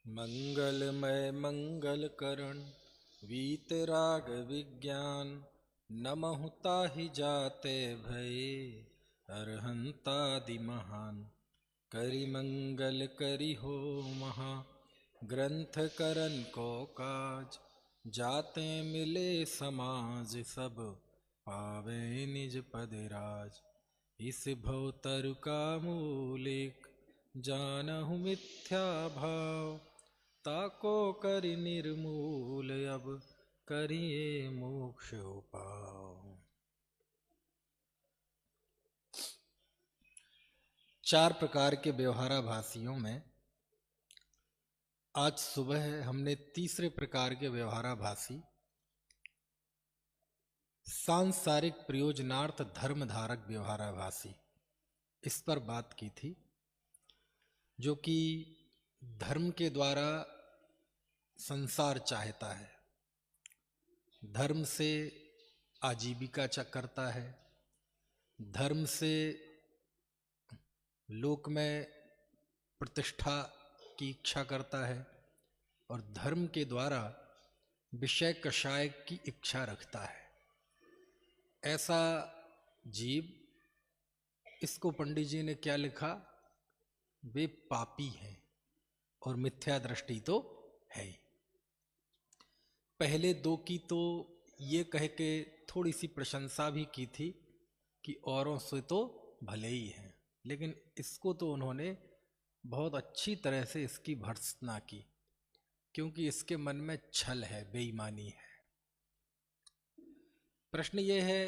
मंगलमय मंगल करण वीतराग विज्ञान नमहु ताहि जाते भये अरहंतादि महान। करि मंगल करि हो महा ग्रंथ करन को काज। जाते मिले समाज सब पावे निज पद राज। इस भवतर का मूलिक जानहु मिथ्या भाव। ताको करि निर्मूल अब करिए मोक्ष उपाव। चार प्रकार के व्यवहाराभासियों में आज सुबह हमने तीसरे प्रकार के व्यवहाराभासी सांसारिक प्रयोजनार्थ धर्मधारक व्यवहाराभासी इस पर बात की थी, जो कि धर्म के द्वारा संसार चाहता है, धर्म से आजीविका करता है, धर्म से लोक में प्रतिष्ठा की इच्छा करता है और धर्म के द्वारा विषय कषाय की इच्छा रखता है। ऐसा जीव, इसको पंडित जी ने क्या लिखा, वे पापी हैं और मिथ्या दृष्टि तो है। पहले दो की तो ये कह के थोड़ी सी प्रशंसा भी की थी कि औरों से तो भले ही हैं, लेकिन इसको तो उन्होंने बहुत अच्छी तरह से इसकी भर्त्सना की, क्योंकि इसके मन में छल है, बेईमानी है। प्रश्न ये है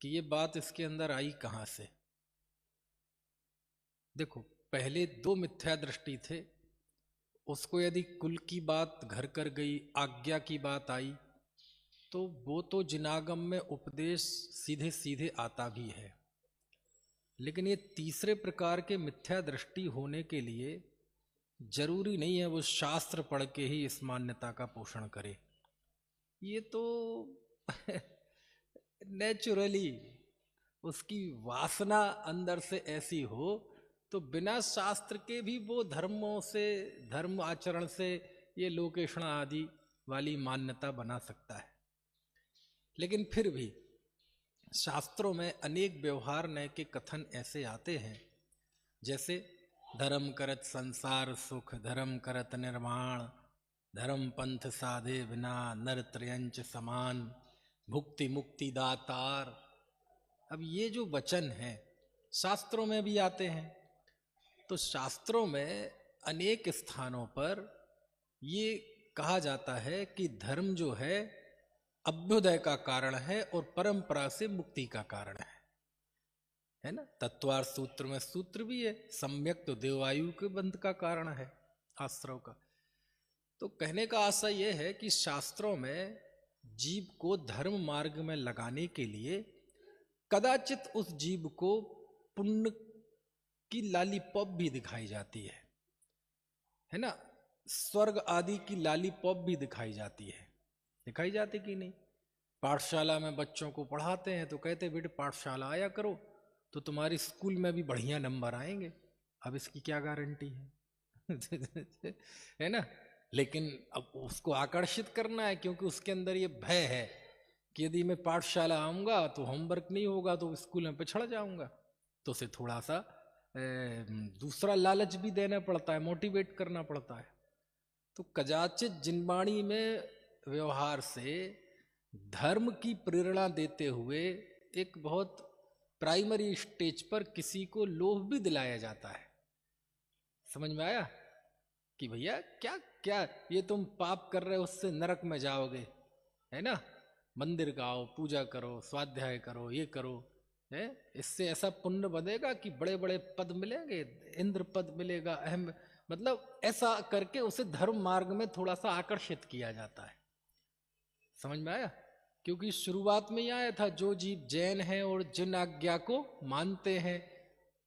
कि ये बात इसके अंदर आई कहाँ से। देखो, पहले दो मिथ्या दृष्टि थे, उसको यदि कुल की बात घर कर गई, आज्ञा की बात आई, तो वो तो जिनागम में उपदेश सीधे सीधे आता भी है। लेकिन ये तीसरे प्रकार के मिथ्या दृष्टि होने के लिए जरूरी नहीं है वो शास्त्र पढ़ के ही इस मान्यता का पोषण करे। ये तो नेचुरली उसकी वासना अंदर से ऐसी हो तो बिना शास्त्र के भी वो धर्मों से, धर्म आचरण से ये लोकेषणा आदि वाली मान्यता बना सकता है। लेकिन फिर भी शास्त्रों में अनेक व्यवहार नय के कथन ऐसे आते हैं, जैसे धर्म करत संसार सुख, धर्म करत निर्माण, धर्म पंथ साधे बिना नर त्रयंच समान, भुक्ति मुक्ति दातार। अब ये जो वचन हैं शास्त्रों में भी आते हैं, तो शास्त्रों में अनेक स्थानों पर ये कहा जाता है कि धर्म जो है अभ्युदय का कारण है और परंपरा से मुक्ति का कारण है ना। तत्वार्थ सूत्र में सूत्र भी है, सम्यक तो देवायु के बंध का कारण है शास्त्रों का। तो कहने का आशय यह है कि शास्त्रों में जीव को धर्म मार्ग में लगाने के लिए कदाचित उस जीव को पुण्य की लॉलीपॉप भी दिखाई जाती है ना। स्वर्ग आदि की लॉलीपॉप भी दिखाई जाती है, दिखाई जाती कि नहीं। पाठशाला में बच्चों को पढ़ाते हैं तो कहते बेटे पाठशाला आया करो तो तुम्हारी स्कूल में भी बढ़िया नंबर आएंगे। अब इसकी क्या गारंटी है है ना। लेकिन अब उसको आकर्षित करना है, क्योंकि उसके अंदर ये भय है कि यदि मैं पाठशाला आऊँगा तो होमवर्क नहीं होगा तो स्कूल में पिछड़ जाऊँगा। तो उसे थोड़ा सा दूसरा लालच भी देना पड़ता है, मोटिवेट करना पड़ता है। तो कदाचित जिनवाणी में व्यवहार से धर्म की प्रेरणा देते हुए एक बहुत प्राइमरी स्टेज पर किसी को लोभ भी दिलाया जाता है। समझ में आया कि भैया क्या क्या ये तुम पाप कर रहे हो, उससे नरक में जाओगे, है ना। मंदिर गाओ, पूजा करो, स्वाध्याय करो, ये करो, है, इससे ऐसा पुण्य बनेगा कि बड़े बड़े पद मिलेंगे, इंद्र पद मिलेगा, अहम, मतलब ऐसा करके उसे धर्म मार्ग में थोड़ा सा आकर्षित किया जाता है। समझ में आया। क्योंकि शुरुआत में ही आया था, जो जीव जैन हैं और जिन आज्ञा को मानते हैं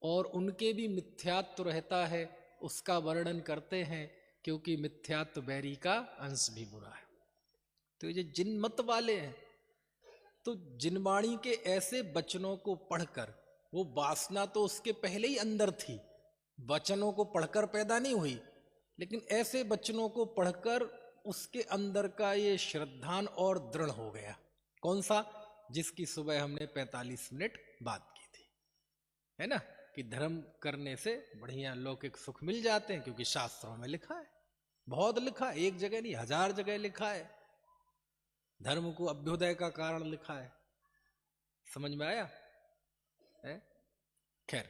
और उनके भी मिथ्यात्व रहता है उसका वर्णन करते हैं, क्योंकि मिथ्यात्व बैरी का अंश भी बुरा है। तो ये जिन मत वाले हैं, तो जिनवाणी के ऐसे वचनों को पढ़कर, वो वासना तो उसके पहले ही अंदर थी, वचनों को पढ़कर पैदा नहीं हुई, लेकिन ऐसे वचनों को पढ़कर उसके अंदर का ये श्रद्धान और दृढ़ हो गया। कौन सा? जिसकी सुबह हमने 45 मिनट बात की थी, है ना, कि धर्म करने से बढ़िया लौकिक सुख मिल जाते हैं, क्योंकि शास्त्रों में लिखा है, बहुत लिखा है, एक जगह नहीं 1000 जगह लिखा है। धर्म को अभ्युदय का कारण लिखा है। समझ में आया है? खैर,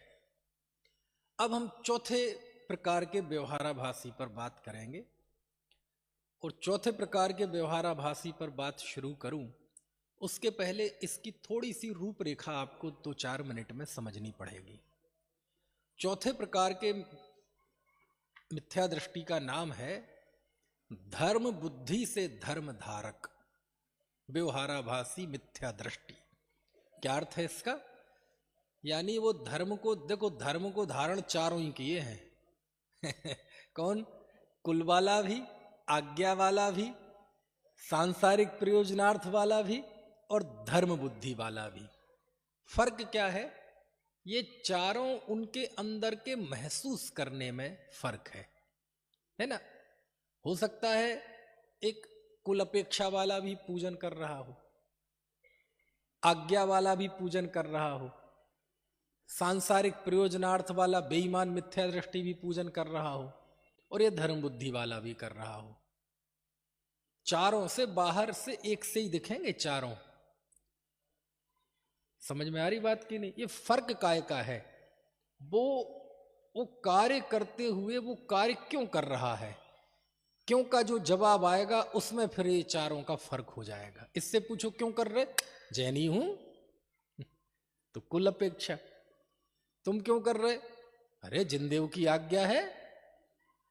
अब हम चौथे प्रकार के व्यवहाराभासी पर बात करेंगे। और चौथे प्रकार के व्यवहाराभासी पर बात शुरू करूं उसके पहले इसकी थोड़ी सी रूपरेखा आपको 2-4 मिनट में समझनी पड़ेगी। चौथे प्रकार के मिथ्या दृष्टि का नाम है धर्म बुद्धि से धर्म धारक व्यवहाराभासी मिथ्या दृष्टि। क्या अर्थ है इसका? यानी वो धर्म को, देखो धर्म को धारण चारों ही किए हैं कौन? कुल वाला भी, आज्ञा वाला भी, सांसारिक प्रयोजनार्थ वाला भी और धर्म बुद्धि वाला भी। फर्क क्या है? ये चारों उनके अंदर के महसूस करने में फर्क है ना। हो सकता है एक कुल अपेक्षा वाला भी पूजन कर रहा हो, आज्ञा वाला भी पूजन कर रहा हो, सांसारिक प्रयोजनार्थ वाला बेईमान मिथ्या दृष्टि भी पूजन कर रहा हो, और ये धर्म बुद्धि वाला भी कर रहा हो। चारों से बाहर से एक से ही दिखेंगे चारों। समझ में आ रही बात की नहीं? ये फर्क काय का है? वो कार्य करते हुए वो कार्य क्यों कर रहा है, क्यों का जो जवाब आएगा उसमें फिर ये चारों का फर्क हो जाएगा। इससे पूछो क्यों कर रहे? जैनी हूं तो कुल अपेक्षा। तुम क्यों कर रहे? अरे जिनदेव की आज्ञा है,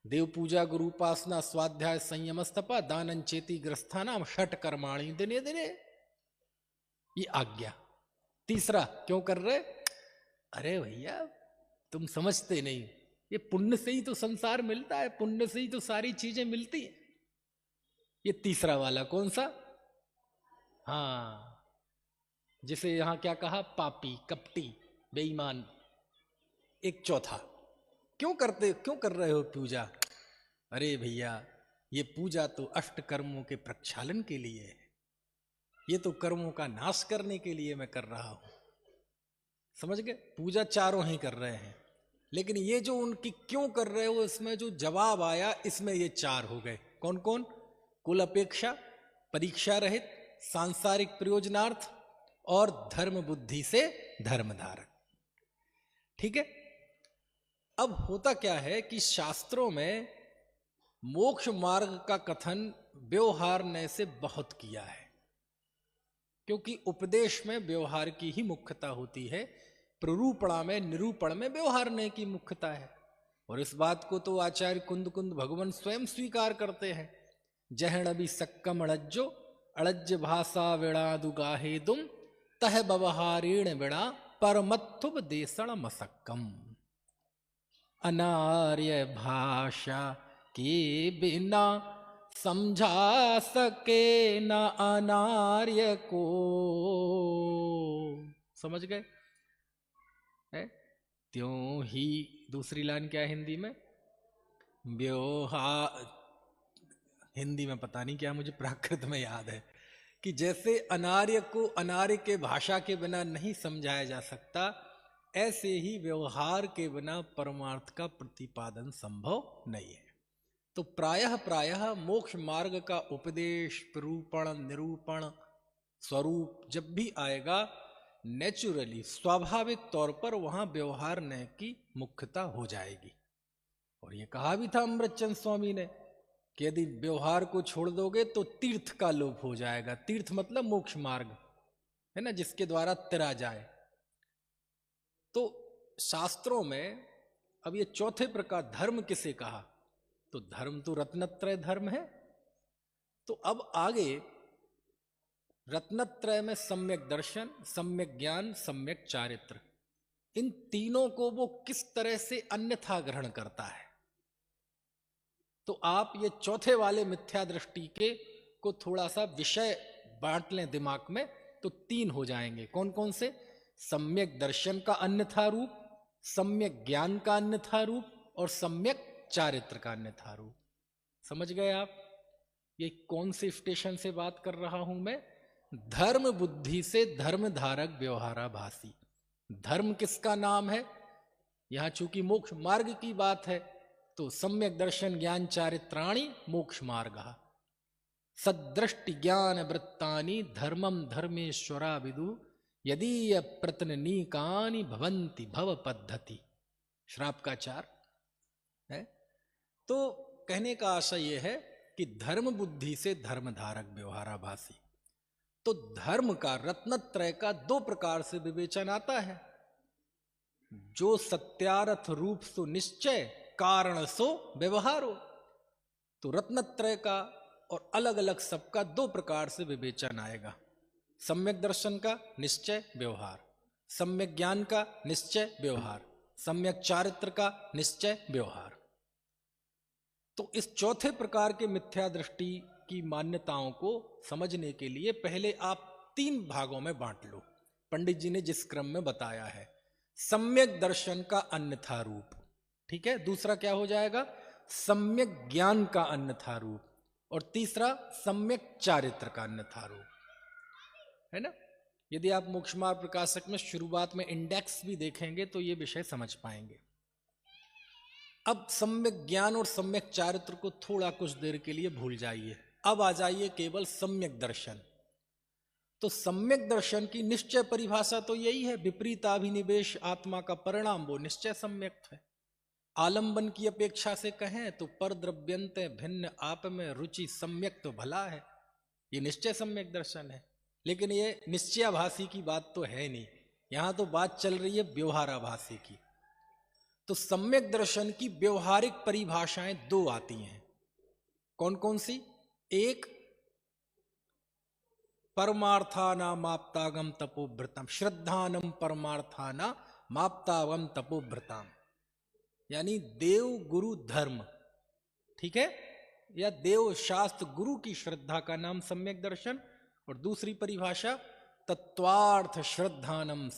देव पूजा गुरु उपासना स्वाध्याय संयम स्तपा दानन चेती ग्रस्थानाम षट कर्माणि दिने दिने, ये आज्ञा। तीसरा क्यों कर रहे? अरे भैया तुम समझते नहीं, ये पुण्य से ही तो संसार मिलता है, पुण्य से ही तो सारी चीजें मिलती है। ये तीसरा वाला कौन सा? हाँ, जिसे यहां क्या कहा? पापी, कपटी, बेईमान। एक चौथा, क्यों कर रहे हो पूजा? अरे भैया ये पूजा तो अष्ट कर्मों के प्रक्षालन के लिए है, ये तो कर्मों का नाश करने के लिए मैं कर रहा हूं। समझ गए? पूजा चारों ही कर रहे हैं, लेकिन ये जो उनकी क्यों कर रहे हो इसमें जो जवाब आया, इसमें ये चार हो गए। कौन कौन? कुल अपेक्षा, परीक्षा रहित, सांसारिक प्रयोजनार्थ और धर्म बुद्धि से धर्मधारक। ठीक है। अब होता क्या है कि शास्त्रों में मोक्ष मार्ग का कथन व्यवहार ने से बहुत किया है, क्योंकि उपदेश में व्यवहार की ही मुख्यता होती है, प्ररूपणा में, निरूपण में व्यवहार ने की मुख्यता है। और इस बात को तो आचार्य कुंद कुंद भगवान स्वयं स्वीकार करते हैं। जहण भी सक्कम अड़ज्जो अड़ज्ज भाषा विणा दुगाहे दुम तह व्यवहारेण विणा परमत्थुब देशण मसक्कम। अनार्य भाषा के बिना समझा सके न अनार्य को। समझ गए? त्यों ही दूसरी लाइन क्या है हिंदी में? व्यवहार, हिंदी में पता नहीं क्या, मुझे प्राकृत में याद है कि जैसे अनार्य को अनार्य के भाषा के बिना नहीं समझाया जा सकता, ऐसे ही व्यवहार के बिना परमार्थ का प्रतिपादन संभव नहीं है। तो प्रायः मोक्ष मार्ग का उपदेश, प्ररूपण, निरूपण, स्वरूप जब भी आएगा, नेचुरली स्वाभाविक तौर पर वहां व्यवहार ने की मुख्यता हो जाएगी। और ये कहा भी था अमृतचंद स्वामी ने कि यदि व्यवहार को छोड़ दोगे तो तीर्थ का लोप हो जाएगा। तीर्थ मतलब मोक्ष मार्ग है ना, जिसके द्वारा तिरा जाए। तो शास्त्रों में अब ये चौथे प्रकार धर्म किसे कहा? तो धर्म तो रत्नत्रय धर्म है। तो अब आगे रत्नत्रय में सम्यक दर्शन, सम्यक ज्ञान, सम्यक चारित्र, इन तीनों को वो किस तरह से अन्यथा ग्रहण करता है। तो आप ये चौथे वाले मिथ्या दृष्टि के को थोड़ा सा विषय बांट लें दिमाग में, तो 3 हो जाएंगे। कौन कौन से? सम्यक दर्शन का अन्यथा रूप, सम्यक ज्ञान का अन्यथा रूप और सम्यक चारित्र का अन्यथा रूप। समझ गए आप? ये कौन से स्टेशन से बात कर रहा हूं मैं? धर्म बुद्धि से धर्म धारक व्यवहाराभासी। धर्म किसका नाम है? यहां चूंकि मोक्ष मार्ग की बात है तो सम्यक दर्शन ज्ञान चारित्राणि मोक्ष मार्ग। सदृष्टि ज्ञान वृत्तानि धर्मम धर्मेश्वरा विदु यदि प्रतननीकानि भवंति भव पद्धति। श्राप का 4 है। तो कहने का आशय यह है कि धर्म बुद्धि से धर्म धारक व्यवहाराभासी। तो धर्म का रत्नत्रय का 2 प्रकार से विवेचन आता है। जो सत्यार्थ रूप सो निश्चय कारण सो व्यवहारो। तो रत्नत्रय का और अलग अलग सबका 2 प्रकार से विवेचन आएगा। सम्यक दर्शन का निश्चय व्यवहार, सम्यक ज्ञान का निश्चय व्यवहार, सम्यक चारित्र का निश्चय व्यवहार। तो इस चौथे प्रकार के मिथ्या दृष्टि की मान्यताओं को समझने के लिए पहले आप 3 भागों में बांट लो। पंडित जी ने जिस क्रम में बताया है, सम्यक दर्शन का अन्यथा रूप, ठीक है। दूसरा क्या हो जाएगा? सम्यक ज्ञान का अन्यथा रूप, और तीसरा सम्यक चारित्र का अन्यथा रूप, है ना। यदि आप मोक्षमार्ग प्रकाशक में शुरुआत में इंडेक्स भी देखेंगे तो ये विषय समझ पाएंगे। अब सम्यक ज्ञान और सम्यक चारित्र को थोड़ा कुछ देर के लिए भूल जाइए, अब आ जाइए केवल सम्यक दर्शन। तो सम्यक दर्शन की निश्चय परिभाषा तो यही है, विपरीताभिनिवेश आत्मा का परिणाम वो निश्चय सम्यक है। आलंबन की अपेक्षा से कहें तो पर द्रव्यंत भिन्न आप में रुचि सम्यक तो भला है, ये निश्चय सम्यक दर्शन है। लेकिन ये निश्चयाभासी की बात तो है नहीं, यहां तो बात चल रही है व्यवहाराभासी की। तो सम्यक दर्शन की व्यवहारिक परिभाषाएं 2 आती हैं। कौन कौन सी? एक, परमार्थानामाप्तागम तपोभृतम, श्रद्धानम परमार्थानामाप्तागम तपोभृतम, यानी देव गुरु धर्म, ठीक है, या देव शास्त्र गुरु की श्रद्धा का नाम सम्यक दर्शन। और दूसरी परिभाषा तत्वार्थ श्रद्धानम,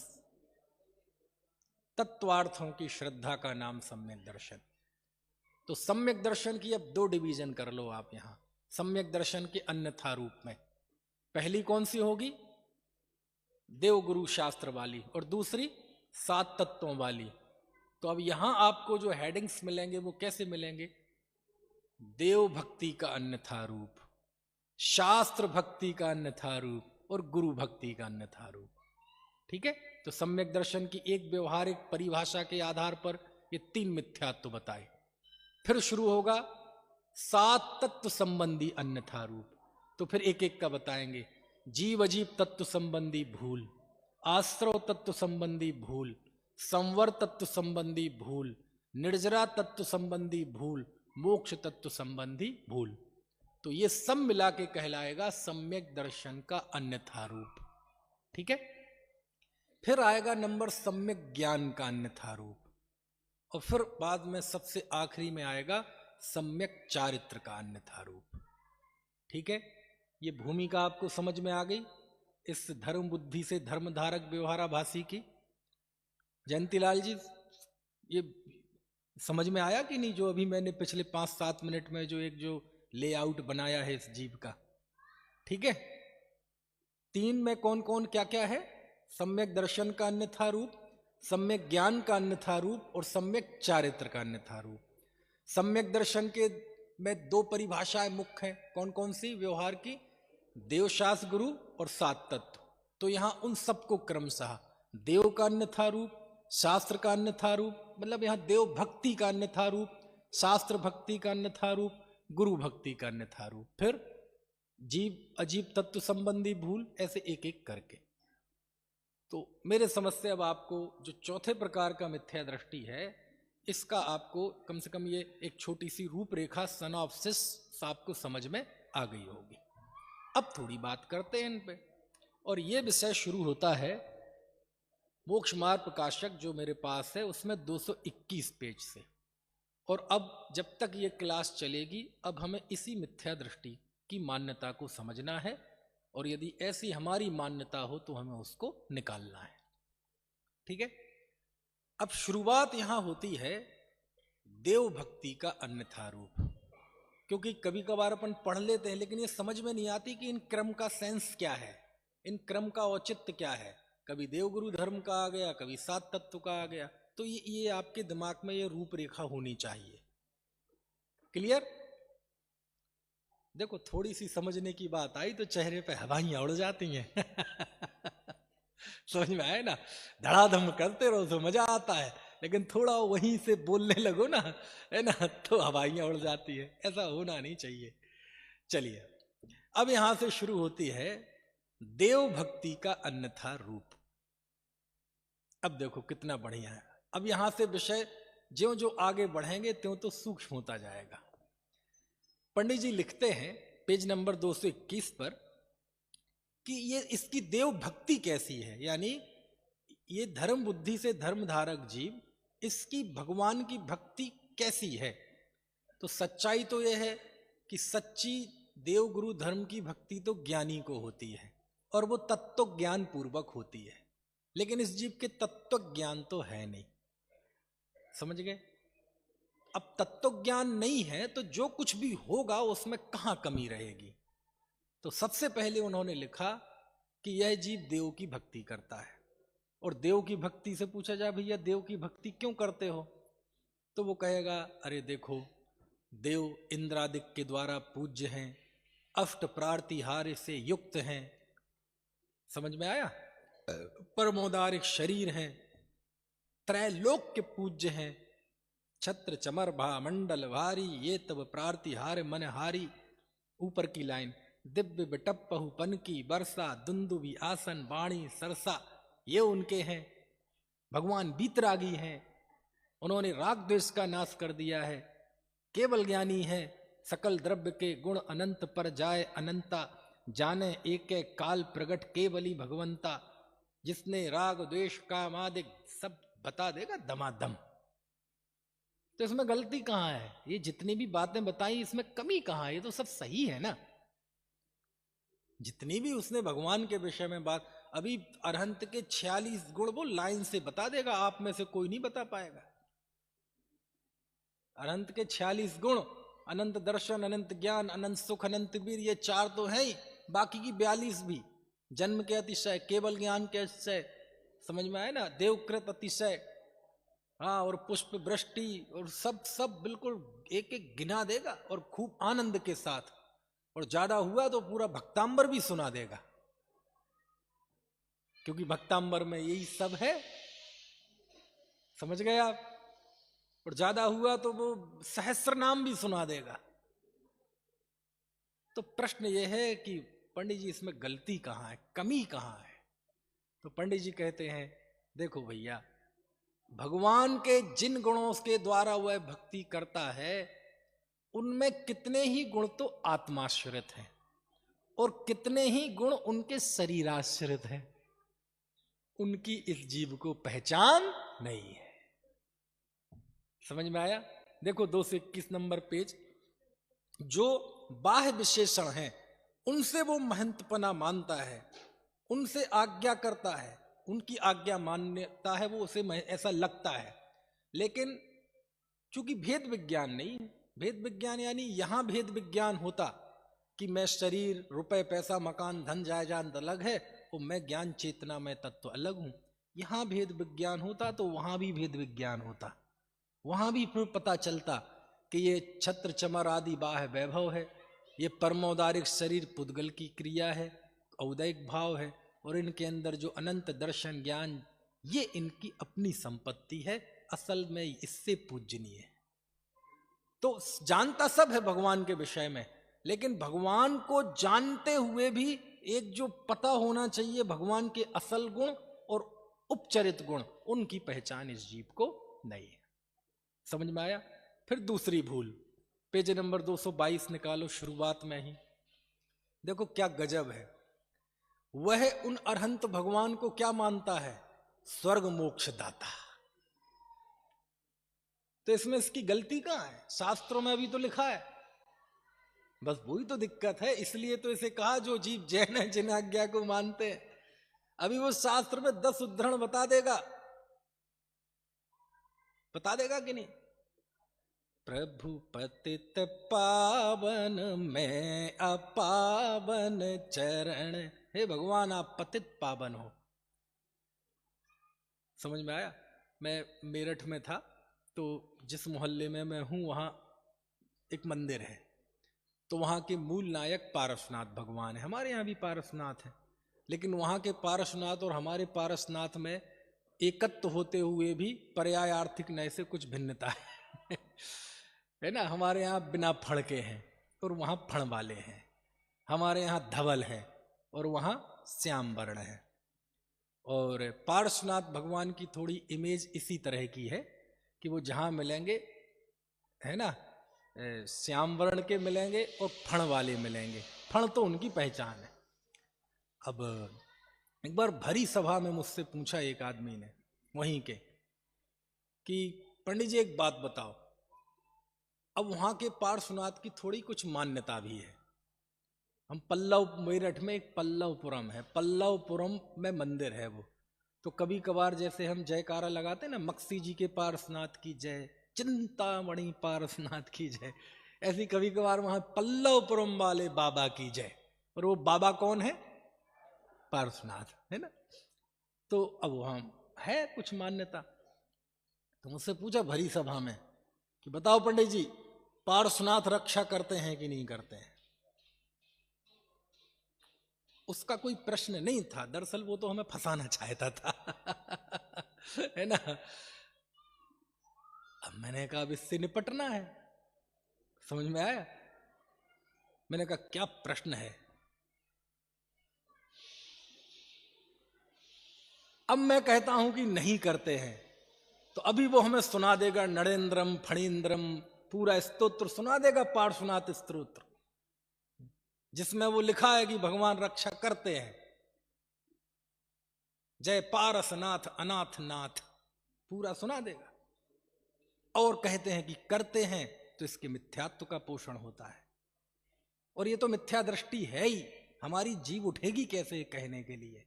तत्वार्थों की श्रद्धा का नाम सम्यक दर्शन। तो सम्यक दर्शन की अब 2 डिवीजन कर लो आप यहां सम्यक दर्शन के अन्यथा रूप में। पहली कौन सी होगी? देव गुरु शास्त्र वाली, और दूसरी 7 तत्वों वाली। तो अब यहां आपको जो हेडिंग्स मिलेंगे वो कैसे मिलेंगे? देव भक्ति का अन्यथा रूप, शास्त्र भक्ति का अन्यथा रूप, और गुरु भक्ति का अन्यथा रूप, ठीक है। तो सम्यक दर्शन की एक व्यवहारिक परिभाषा के आधार पर ये 3 मिथ्यात्व बताए। फिर शुरू होगा 7 तत्व संबंधी अन्यथा रूप। तो फिर एक एक का बताएंगे। जीव अजीव तत्व संबंधी भूल, आश्रव तत्व संबंधी भूल, संवर तत्व संबंधी भूल, निर्जरा तत्व संबंधी भूल, मोक्ष तत्व संबंधी भूल। तो ये सब मिला के कहलाएगा सम्यक दर्शन का अन्यथा रूप, ठीक है। फिर आएगा नंबर सम्यक ज्ञान का अन्यथा रूप, और फिर बाद में सबसे आखिरी में आएगा सम्यक चारित्र का अन्यथा रूप, ठीक है। ये भूमिका आपको समझ में आ गई इस धर्म बुद्धि से धर्म धारक व्यवहाराभासी की। जयंतीलाल जी, ये समझ में आया कि नहीं, जो अभी मैंने पिछले 5-7 मिनट में जो लेआउट बनाया है इस जीव का, ठीक है। 3 में कौन कौन क्या क्या है? सम्यक दर्शन का अन्यथा रूप, सम्यक ज्ञान का अन्यथा रूप, और सम्यक चारित्र का अन्यथा रूप। सम्यक दर्शन के में 2 परिभाषाएं मुख्य हैं। कौन कौन सी? व्यवहार की, देवशास्त्र गुरु और 7 तत्व। तो यहां उन सबको क्रमशः देव का अन्यथा रूप, शास्त्र का अन्यथा रूप, मतलब यहां देव भक्ति का अन्यथा रूप, शास्त्र भक्ति का अन्यथा रूप, गुरु भक्ति का अन्यथा रूप, फिर जीव अजीब तत्व संबंधी भूल, ऐसे एक एक करके। तो मेरे समझ से अब आपको जो चौथे प्रकार का मिथ्या दृष्टि है, इसका आपको कम से कम ये एक छोटी सी रूपरेखा सिनॉप्सिस आपको समझ में आ गई होगी। अब थोड़ी बात करते हैं इन पे, और ये विषय शुरू होता है मोक्ष मार्ग प्रकाशक जो मेरे पास है उसमें 221 पेज से। और अब जब तक ये क्लास चलेगी, अब हमें इसी मिथ्या दृष्टि की मान्यता को समझना है, और यदि ऐसी हमारी मान्यता हो तो हमें उसको निकालना है, ठीक है। अब शुरुआत यहां होती है देव भक्ति का अन्यथा रूप। क्योंकि कभी कभार अपन पढ़ लेते हैं लेकिन ये समझ में नहीं आती कि इन क्रम का सेंस क्या है, इन क्रम का औचित्य क्या है। कभी देवगुरु धर्म का आ गया, कभी सात तत्व का आ गया। तो ये आपके दिमाग में ये रूपरेखा होनी चाहिए। क्लियर? देखो थोड़ी सी समझने की बात आई तो चेहरे पे हवाइयां उड़ जाती हैं समझ में आए ना? धड़ाधम करते रहो तो मजा आता है, लेकिन थोड़ा वहीं से बोलने लगो ना, है ना, तो हवाइयां उड़ जाती है। ऐसा होना नहीं चाहिए। चलिए अब यहां से शुरू होती है देव भक्ति का अन्यथा रूप। अब देखो कितना बढ़िया है। अब यहां से विषय ज्यों जो आगे बढ़ेंगे त्यों तो सूक्ष्म होता जाएगा। पंडित जी लिखते हैं पेज नंबर 221 पर कि ये इसकी देव भक्ति कैसी है, यानी ये धर्म बुद्धि से धर्म धारक जीव, इसकी भगवान की भक्ति कैसी है। तो सच्चाई तो यह है कि सच्ची देव गुरु धर्म की भक्ति तो ज्ञानी को होती है और वो तत्व ज्ञान पूर्वक होती है। लेकिन इस जीव के तत्व ज्ञान तो है नहीं। समझ गए? अब तत्व ज्ञान नहीं है तो जो कुछ भी होगा उसमें कहां कमी रहेगी। तो सबसे पहले उन्होंने लिखा कि यह जीव देव की भक्ति करता है। और देव की भक्ति से पूछा जाए भैया देव की भक्ति क्यों करते हो, तो वो कहेगा अरे देखो देव इंद्रादिक के द्वारा पूज्य हैं, अष्ट प्रार्तिहार्य से युक्त हैं। समझ में आया? परमोदारिक शरीर हैं, त्रैलोक के पूज्य हैं, छत्र चमर भा मंडल भारी, ये तब प्रार्तिहार्य मन हारी। ऊपर की लाइन, दिव्य बिटप्पहु पन की बरसा, दुंदुबी आसन वाणी सरसा, ये उनके हैं। भगवान बीतरागी हैं, उन्होंने राग द्वेष का नाश कर दिया है। केवल ज्ञानी है, सकल द्रव्य के गुण अनंत पर जाए अनंता, जाने एक काल प्रगट केवली भगवंता। जिसने राग द्वेष काम आदि सब बता देगा दमादम। तो इसमें गलती कहां है? ये जितनी भी बातें बताई इसमें कमी कहां है? ये तो सब सही है ना। जितनी भी उसने भगवान के विषय में बात, अभी अरहंत के 46 गुण वो लाइन से बता देगा, आप में से कोई नहीं बता पाएगा। अनंत के 46 गुण, अनंत दर्शन, अनंत ज्ञान, अनंत सुख, अनंत वीर, ये 4 तो है ही, बाकी की 42 भी। जन्म के अतिशय, केवल ज्ञान के अतिशय, समझ में आए ना, देवकृत अतिशय, हाँ, और पुष्प वृष्टि, और सब सब बिल्कुल एक एक गिना देगा और खूब आनंद के साथ। और ज्यादा हुआ तो पूरा भक्तांबर भी सुना देगा, क्योंकि भक्तांबर में यही सब है। समझ गए आप? और ज्यादा हुआ तो वो सहस्र नाम भी सुना देगा। तो प्रश्न ये है कि पंडित जी इसमें गलती कहां है, कमी कहां है? तो पंडित जी कहते हैं देखो भैया, भगवान के जिन गुणों के द्वारा वह भक्ति करता है उनमें कितने ही गुण तो आत्माश्रित हैं और कितने ही गुण उनके शरीराश्रित हैं। उनकी इस जीव को पहचान नहीं है। समझ में आया? देखो 221 नंबर पेज, जो बाह्य विशेषण हैं उनसे वो महंतपना मानता है, उनसे आज्ञा करता है, उनकी आज्ञा मान्यता है, वो उसे ऐसा लगता है। लेकिन चूंकि भेद विज्ञान नहीं, भेद विज्ञान यानी यहां भेद विज्ञान होता कि मैं शरीर, रुपए, पैसा, मकान, धन, जायदाद अलग है और मैं ज्ञान चेतना में तत्व अलग हूं, यहां भेद विज्ञान होता तो वहां भी भेद विज्ञान होता। वहां भी फिर पता चलता कि ये छत्र चमर आदि बाह्य वैभव है, ये परमोदारिक शरीर पुद्गल की क्रिया है, औदैक भाव है, और इनके अंदर जो अनंत दर्शन ज्ञान ये इनकी अपनी संपत्ति है, असल में इससे पूजनीय है। तो जानता सब है भगवान के विषय में, लेकिन भगवान को जानते हुए भी एक जो पता होना चाहिए भगवान के असल गुण और उपचरित गुण, उनकी पहचान इस जीव को नहीं है। समझ में आया? फिर दूसरी भूल, पेज नंबर 222 निकालो, शुरुआत में ही देखो क्या गजब है। वह उन अरहंत भगवान को क्या मानता है? स्वर्ग मोक्ष दाता। तो इसमें इसकी गलती कहां है? शास्त्रों में भी तो लिखा है। बस वही तो दिक्कत है, इसलिए तो इसे कहा जो जीव जैन है जिन आज्ञा को मानते हैं। अभी वो शास्त्र में 10 उद्धरण बता देगा कि नहीं? प्रभु पतित पावन मैं अपावन चरण। हे भगवान आप पतित पावन हो। समझ में आया? मैं मेरठ में था तो जिस मोहल्ले में मैं हूं वहां एक मंदिर है, तो वहां के मूल नायक पारसनाथ भगवान है। हमारे यहाँ भी पारसनाथ है, लेकिन वहां के पारसनाथ और हमारे पारसनाथ में एकत्व होते हुए भी पर्याय आर्थिक नय से कुछ भिन्नता है है ना। हमारे यहाँ बिना फण के हैं और वहां फण वाले हैं। हमारे यहाँ धवल है और वहां श्याम वर्ण है। और पार्श्वनाथ भगवान की थोड़ी इमेज इसी तरह की है कि वो जहां मिलेंगे, है ना, श्याम वर्ण के मिलेंगे और फण वाले मिलेंगे। फण तो उनकी पहचान है। अब एक बार भरी सभा में मुझसे पूछा एक आदमी ने वहीं के कि पंडित जी एक बात बताओ, अब वहां के पार्श्वनाथ की थोड़ी कुछ मान्यता भी है। हम पल्लव, मेरठ में एक पल्लवपुरम है, पल्लवपुरम में मंदिर है वो, तो कभी कभार जैसे हम जयकारा लगाते हैं ना, मक्सी जी के पारसनाथ की जय, चिंतामणि पारसनाथ की जय, ऐसी कभी कभार वहां पल्लवपुरम वाले बाबा की जय। और वो बाबा कौन है? पारसनाथ, है ना। तो अब वहां है कुछ मान्यता। तो मुझसे पूछा भरी सभा में कि बताओ पंडित जी, पार्श्वनाथ रक्षा करते हैं कि नहीं करते हैं? उसका कोई प्रश्न नहीं था, दरअसल वो तो हमें फंसाना चाहता था है ना। अब मैंने कहा अब इससे निपटना है। समझ में आया? मैंने कहा क्या प्रश्न है? अब मैं कहता हूं कि नहीं करते हैं, तो अभी वो हमें सुना देगा नरेंद्रम फणींद्रम, पूरा स्तोत्र सुना देगा, पार्श्वनाथ स्तोत्र, जिसमें वो लिखा है कि भगवान रक्षा करते हैं। जय पारसनाथ अनाथ नाथ, पूरा सुना देगा। और कहते हैं कि करते हैं तो इसके मिथ्यात्व का पोषण होता है। और ये तो मिथ्या दृष्टि है ही, हमारी जीव उठेगी कैसे कहने के लिए।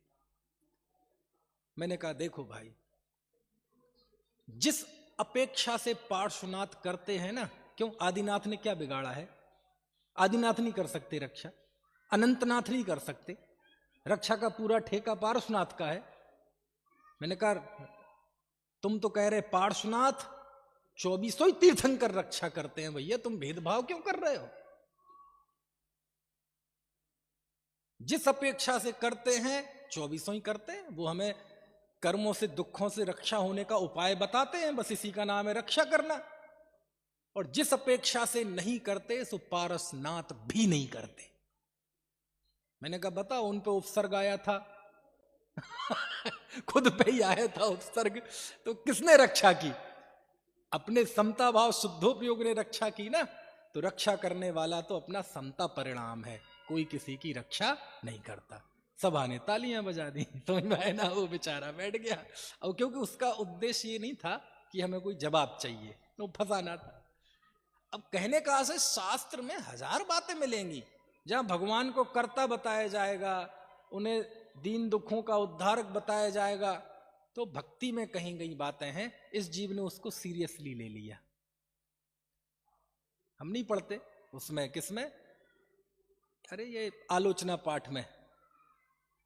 मैंने कहा देखो भाई, जिस अपेक्षा से पार्श्वनाथ करते हैं ना, क्यों आदिनाथ ने क्या बिगाड़ा है? आदिनाथ नहीं कर सकते रक्षा, अनंतनाथ नहीं कर सकते रक्षा, का पूरा ठेका पार्श्वनाथ का है। मैंने कहा तुम तो कह रहे पार्श्वनाथ 24 तीर्थंकर रक्षा करते हैं, भैया तुम भेदभाव क्यों कर रहे हो? जिस अपेक्षा से करते हैं 24 ही करते हैं। वो हमें कर्मों से, दुखों से रक्षा होने का उपाय बताते हैं, बस इसी का नाम है रक्षा करना। और जिस अपेक्षा से नहीं करते सो पारसनाथ भी नहीं करते। मैंने कहा बताओ, उन पे उपसर्ग आया था खुद पे ही आया था उपसर्ग, तो किसने रक्षा की? अपने समता भाव शुद्धोपयोग ने रक्षा की ना। तो रक्षा करने वाला तो अपना समता परिणाम है, कोई किसी की रक्षा नहीं करता। सभा ने तालियां बजा दी, समझ में आया ना। वो बेचारा बैठ गया, और क्योंकि उसका उद्देश्य ये नहीं था कि हमें कोई जवाब चाहिए, तो फंसाना था। अब कहने का आशय, शास्त्र में हजार बातें मिलेंगी जहां भगवान को कर्ता बताया जाएगा, उन्हें दीन दुखों का उद्धारक बताया जाएगा, तो भक्ति में कहीं कहीं बातें हैं, इस जीव ने उसको सीरियसली ले लिया। हम नहीं पढ़ते उसमें, किसमें? अरे ये आलोचना पाठ में,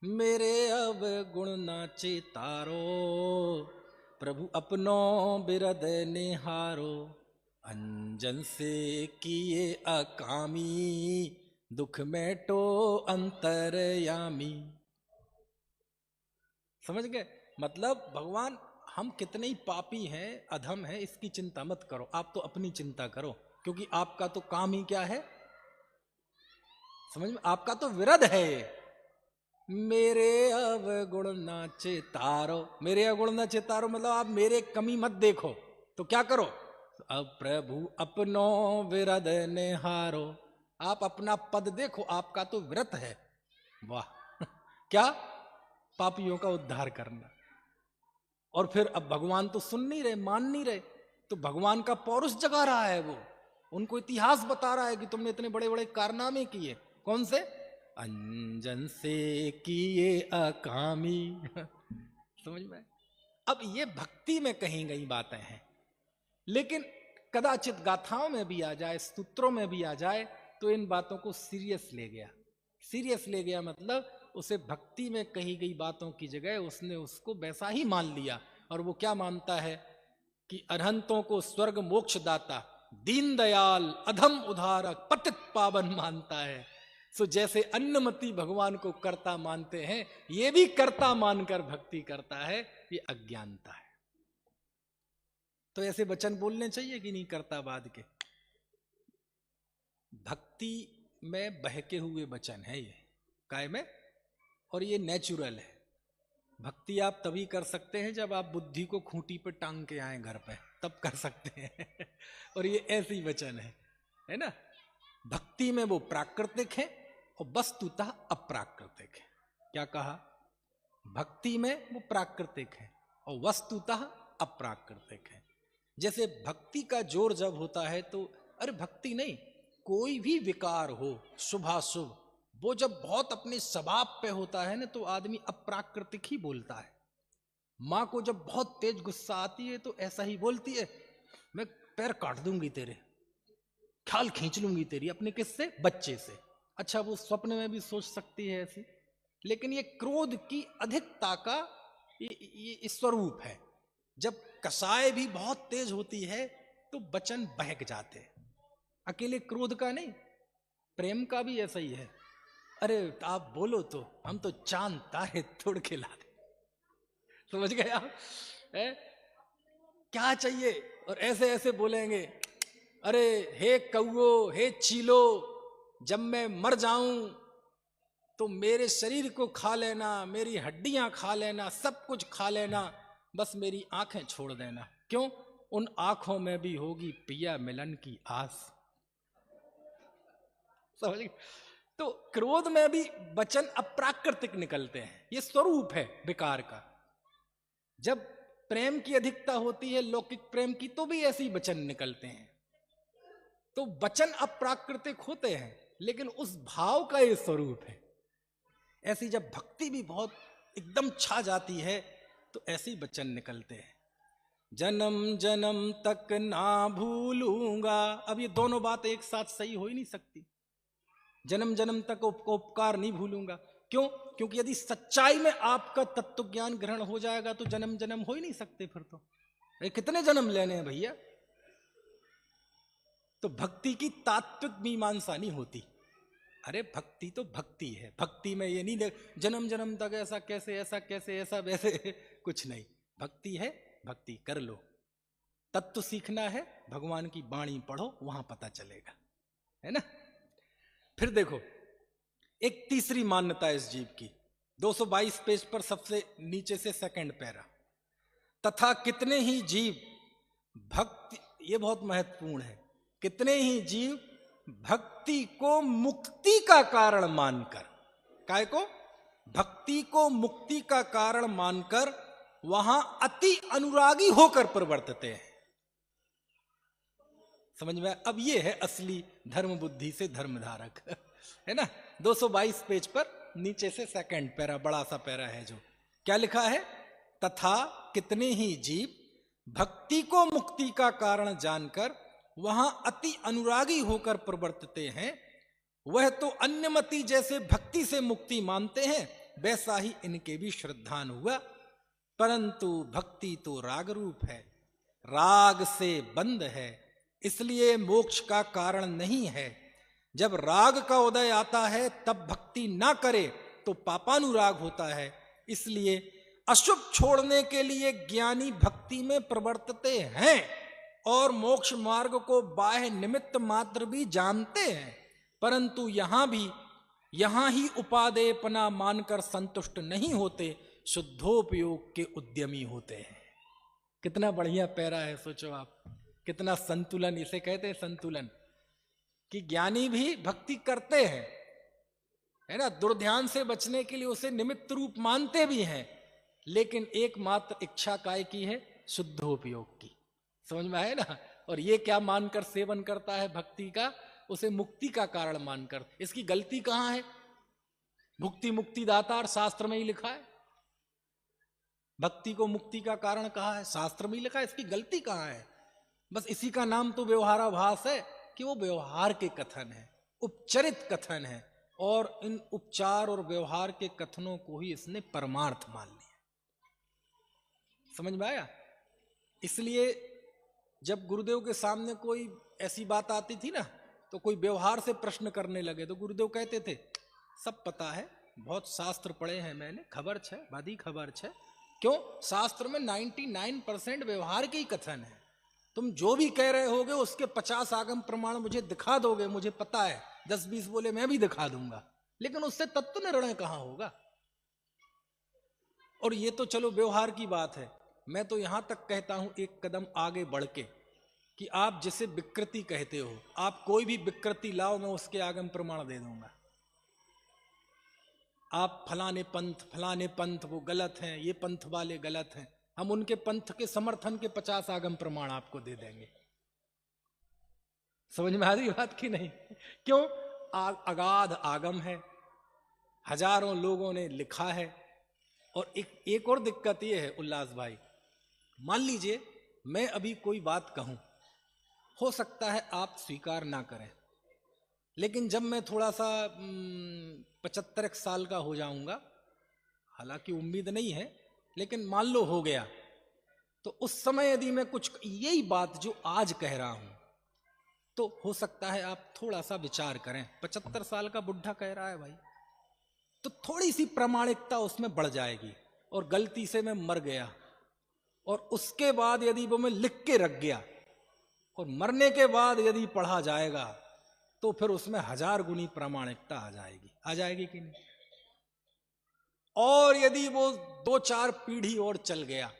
मेरे अब गुण नाचे तारो, प्रभु अपनो बिरद निहारो, अंजन से किए अकामी, दुख में टो अंतरयामी। समझ गए? मतलब भगवान, हम कितने ही पापी हैं, अधम हैं, इसकी चिंता मत करो, आप तो अपनी चिंता करो, क्योंकि आपका तो काम ही क्या है? समझ में? आपका तो विरध है। मेरे अवगुण नाचे तारो, मेरे अवगुण ना चितारो, मतलब आप मेरे कमी मत देखो, तो क्या करो? अब प्रभु अपनो विरध निहारो, आप अपना पद देखो, आपका तो व्रत है। वाह क्या? पापियों का उद्धार करना। और फिर अब भगवान तो सुन नहीं रहे, मान नहीं रहे, तो भगवान का पौरुष जगा रहा है वो, उनको इतिहास बता रहा है कि तुमने इतने बड़े बड़े कारनामे किए। कौन से? अंजन से किए अकामी समझ में? अब ये भक्ति में कहीं गई बातें हैं, लेकिन कदाचित गाथाओं में भी आ जाए, स्तोत्रों में भी आ जाए, तो इन बातों को सीरियस ले गया। सीरियस ले गया मतलब उसे भक्ति में कही गई बातों की जगह उसने उसको वैसा ही मान लिया। और वो क्या मानता है कि अरहंतों को स्वर्ग मोक्ष दाता, दीन दयाल, अधम उद्धारक, पतित पावन मानता है। सो जैसे अन्नमति भगवान को कर्ता मानते हैं, ये भी कर्ता मानकर भक्ति करता है, ये अज्ञानता है। तो ऐसे वचन बोलने चाहिए कि नहीं कर्तावाद के? भक्ति में बहके हुए वचन है ये, काय में, और ये नेचुरल है। भक्ति आप तभी कर सकते हैं जब आप बुद्धि को खूंटी पे टांग के आए घर पे, तब कर सकते हैं। और ये ऐसी वचन है ना। भक्ति में वो प्राकृतिक है और वस्तुतः अप्राकृतिक है। क्या कहा? भक्ति में वो प्राकृतिक है और वस्तुतः अप्राकृतिक है। जैसे भक्ति का जोर जब होता है तो, अरे भक्ति नहीं, कोई भी विकार हो, शुभाशुभ, वो जब बहुत अपने स्वभाव पे होता है ना, तो आदमी अप्राकृतिक ही बोलता है। माँ को जब बहुत तेज गुस्सा आती है तो ऐसा ही बोलती है, मैं पैर काट दूंगी तेरे, खाल खींच लूंगी तेरी। अपने किससे? बच्चे से। अच्छा, वो स्वप्न में भी सोच सकती है ऐसी, लेकिन ये क्रोध की अधिकता का ये स्वरूप है। जब कसाय भी बहुत तेज होती है तो वचन बहक जाते हैं। अकेले क्रोध का नहीं, प्रेम का भी ऐसा ही है। अरे आप बोलो तो हम तो चांद तारे तोड़ के ला दे। समझ गए आप? क्या चाहिए? और ऐसे ऐसे बोलेंगे, अरे हे कौओ, हे चीलो, जब मैं मर जाऊं तो मेरे शरीर को खा लेना, मेरी हड्डियां खा लेना, सब कुछ खा लेना, बस मेरी आंखें छोड़ देना। क्यों? उन आंखों में भी होगी पिया मिलन की आस। समझ गए? तो क्रोध में भी वचन अप्राकृतिक निकलते हैं, ये स्वरूप है विकार का। जब प्रेम की अधिकता होती है, लौकिक प्रेम की, तो भी ऐसे ही वचन निकलते हैं। तो वचन अप्राकृतिक होते हैं, लेकिन उस भाव का ये स्वरूप है। ऐसी जब भक्ति भी बहुत एकदम छा जाती है तो ऐसे ही वचन निकलते हैं, जन्म जन्म तक ना भूलूंगा। अब ये दोनों बात एक साथ सही हो ही नहीं सकती। जन्म जन्म तक उपकार नहीं भूलूंगा। क्यों? क्योंकि यदि सच्चाई में आपका तत्व ज्ञान ग्रहण हो जाएगा तो जन्म जन्म हो ही नहीं सकते। फिर तो कितने जन्म लेने हैं भैया? तो भक्ति की तात्विक मीमांसा नहीं होती। अरे भक्ति तो भक्ति है। भक्ति में ये नहीं जन्म जन्म तक ऐसा कैसे, ऐसा कैसे, ऐसा वैसे, कुछ नहीं। भक्ति है, भक्ति कर लो। तत्व सीखना है, भगवान की वाणी पढ़ो, वहां पता चलेगा, है ना। फिर देखो, एक तीसरी मान्यता इस जीव की, 222 पेज पर सबसे नीचे से सेकंड पैरा। तथा कितने ही जीव भक्ति, ये बहुत महत्वपूर्ण है, कितने ही जीव भक्ति को मुक्ति का कारण मानकर, काय को? भक्ति को मुक्ति का कारण मानकर वहां अति अनुरागी होकर प्रवर्तते हैं। समझ में? अब ये है असली धर्म बुद्धि से धर्मधारक, है ना। 222 पेज पर नीचे से सेकंड पैरा, बड़ा सा पैरा है, जो क्या लिखा है? तथा कितने ही जीव भक्ति को मुक्ति का कारण जानकर वहां अति अनुरागी होकर प्रवर्तते हैं। वह तो अन्यमति जैसे भक्ति से मुक्ति मानते हैं, वैसा ही इनके भी श्रद्धान हुआ। परंतु भक्ति तो राग रूप है, राग से बंद है, इसलिए मोक्ष का कारण नहीं है। जब राग का उदय आता है तब भक्ति ना करे तो पापानुराग होता है। इसलिए अशुभ छोड़ने के लिए ज्ञानी भक्ति में प्रवर्तते हैं और मोक्ष मार्ग को बाह्य निमित्त मात्र भी जानते हैं, परंतु यहां ही उपादेयपना मानकर संतुष्ट नहीं होते, शुद्धोपयोग के उद्यमी होते हैं। कितना बढ़िया पैरा है, सोचो आप, कितना संतुलन, इसे कहते हैं संतुलन, कि ज्ञानी भी भक्ति करते हैं, है ना, दुर्ध्यान से बचने के लिए उसे निमित्त रूप मानते भी हैं, लेकिन एकमात्र इच्छा काय की है? शुद्धोपयोग की। समझ में आए ना। और ये क्या मानकर सेवन करता है भक्ति का? उसे मुक्ति का कारण मानकर। इसकी गलती कहां है? भुक्ति मुक्ति दातार शास्त्र में ही लिखा है, भक्ति को मुक्ति का कारण कहा है, शास्त्र में ही लिखा है, इसकी गलती कहां है? बस इसी का नाम तो व्यवहाराभास है कि वो व्यवहार के कथन है, उपचरित कथन है, और इन उपचार और व्यवहार के कथनों को ही इसने परमार्थ मान लिया। समझ में आया? इसलिए जब गुरुदेव के सामने कोई ऐसी बात आती थी ना, तो कोई व्यवहार से प्रश्न करने लगे तो गुरुदेव कहते थे, सब पता है, बहुत शास्त्र पढ़े हैं मैंने, खबर छे, बाधी खबर छे। क्यों? शास्त्र में 99% व्यवहार के ही कथन है। तुम जो भी कह रहे होगे उसके 50 आगम प्रमाण मुझे दिखा दोगे, मुझे पता है, 10-20 बोले मैं भी दिखा दूंगा, लेकिन उससे तत्व निर्णय कहां होगा? और ये तो चलो व्यवहार की बात है। मैं तो यहां तक कहता हूं एक कदम आगे बढ़ के, कि आप जिसे विकृति कहते हो, आप कोई भी विकृति लाओ, मैं उसके आगम प्रमाण दे दूंगा। आप फलाने पंथ वो गलत हैं, ये पंथ वाले गलत हैं, हम उनके पंथ के समर्थन के 50 आगम प्रमाण आपको दे देंगे। समझ में आ रही बात की नहीं? क्यों? अगाध आगम है, हजारों लोगों ने लिखा है। और एक और दिक्कत ये है उल्लास भाई, मान लीजिए मैं अभी कोई बात कहूं, हो सकता है आप स्वीकार ना करें, लेकिन जब मैं थोड़ा सा 75 साल का हो जाऊंगा, हालांकि उम्मीद नहीं है, लेकिन मान लो हो गया, तो उस समय यदि मैं कुछ यही बात जो आज कह रहा हूं, तो हो सकता है आप थोड़ा सा विचार करें। 75 साल का बुढ़ा कह रहा है भाई, तो थोड़ी सी प्रामाणिकता उसमें बढ़ जाएगी। और गलती से मैं मर गया, और उसके बाद यदि वो मैं लिख के रख गया, और मरने के बाद यदि पढ़ा जाएगा, तो फिर उसमें 1000 गुनी प्रामाणिकता आ जाएगी। आ जाएगी कि नहीं? और यदि वो 2-4 पीढ़ी और चल गया,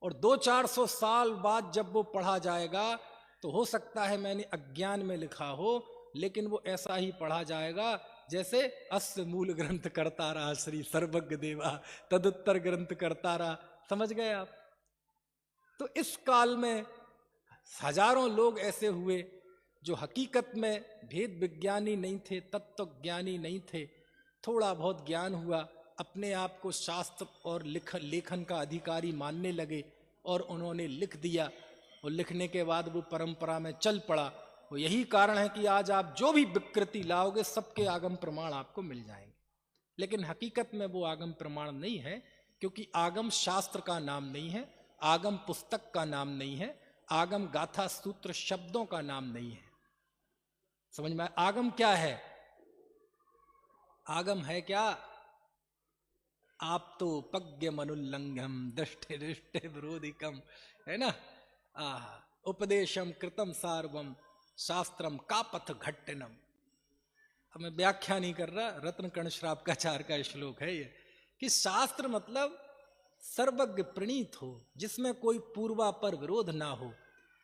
और 200-400 साल बाद जब वो पढ़ा जाएगा, तो हो सकता है मैंने अज्ञान में लिखा हो, लेकिन वो ऐसा ही पढ़ा जाएगा जैसे अस्य मूल ग्रंथ करता रहा श्री सर्वज्ञ देवा, तदुत्तर ग्रंथ करता रहा। समझ गए आप? तो इस काल में हजारों लोग ऐसे हुए जो हकीकत में भेद विज्ञानी नहीं थे, तत्व ज्ञानी नहीं थे, थोड़ा बहुत ज्ञान हुआ, अपने आप को शास्त्र और लेखन का अधिकारी मानने लगे, और उन्होंने लिख दिया, और लिखने के बाद वो परंपरा में चल पड़ा। वो यही कारण है कि आज आप जो भी विकृति लाओगे, सबके आगम प्रमाण आपको मिल जाएंगे, लेकिन हकीकत में वो आगम प्रमाण नहीं है, क्योंकि आगम शास्त्र का नाम नहीं है, आगम पुस्तक का नाम नहीं है, आगम गाथा सूत्र शब्दों का नाम नहीं है। समझ में? आगम क्या है? आगम है क्या? आप तो पज्ञ मनुल्लंघम दृष्टि दृष्टि विरोधिकम, है ना? उपदेशम कृतम सार्वम शास्त्रम का पथ घट्टनम। अब मैं व्याख्या नहीं कर रहा, रत्न कर्ण श्रावकाचार्य का श्लोक है ये, कि शास्त्र मतलब सर्वज्ञ प्रणीत हो, जिसमें कोई पूर्वापर विरोध ना हो,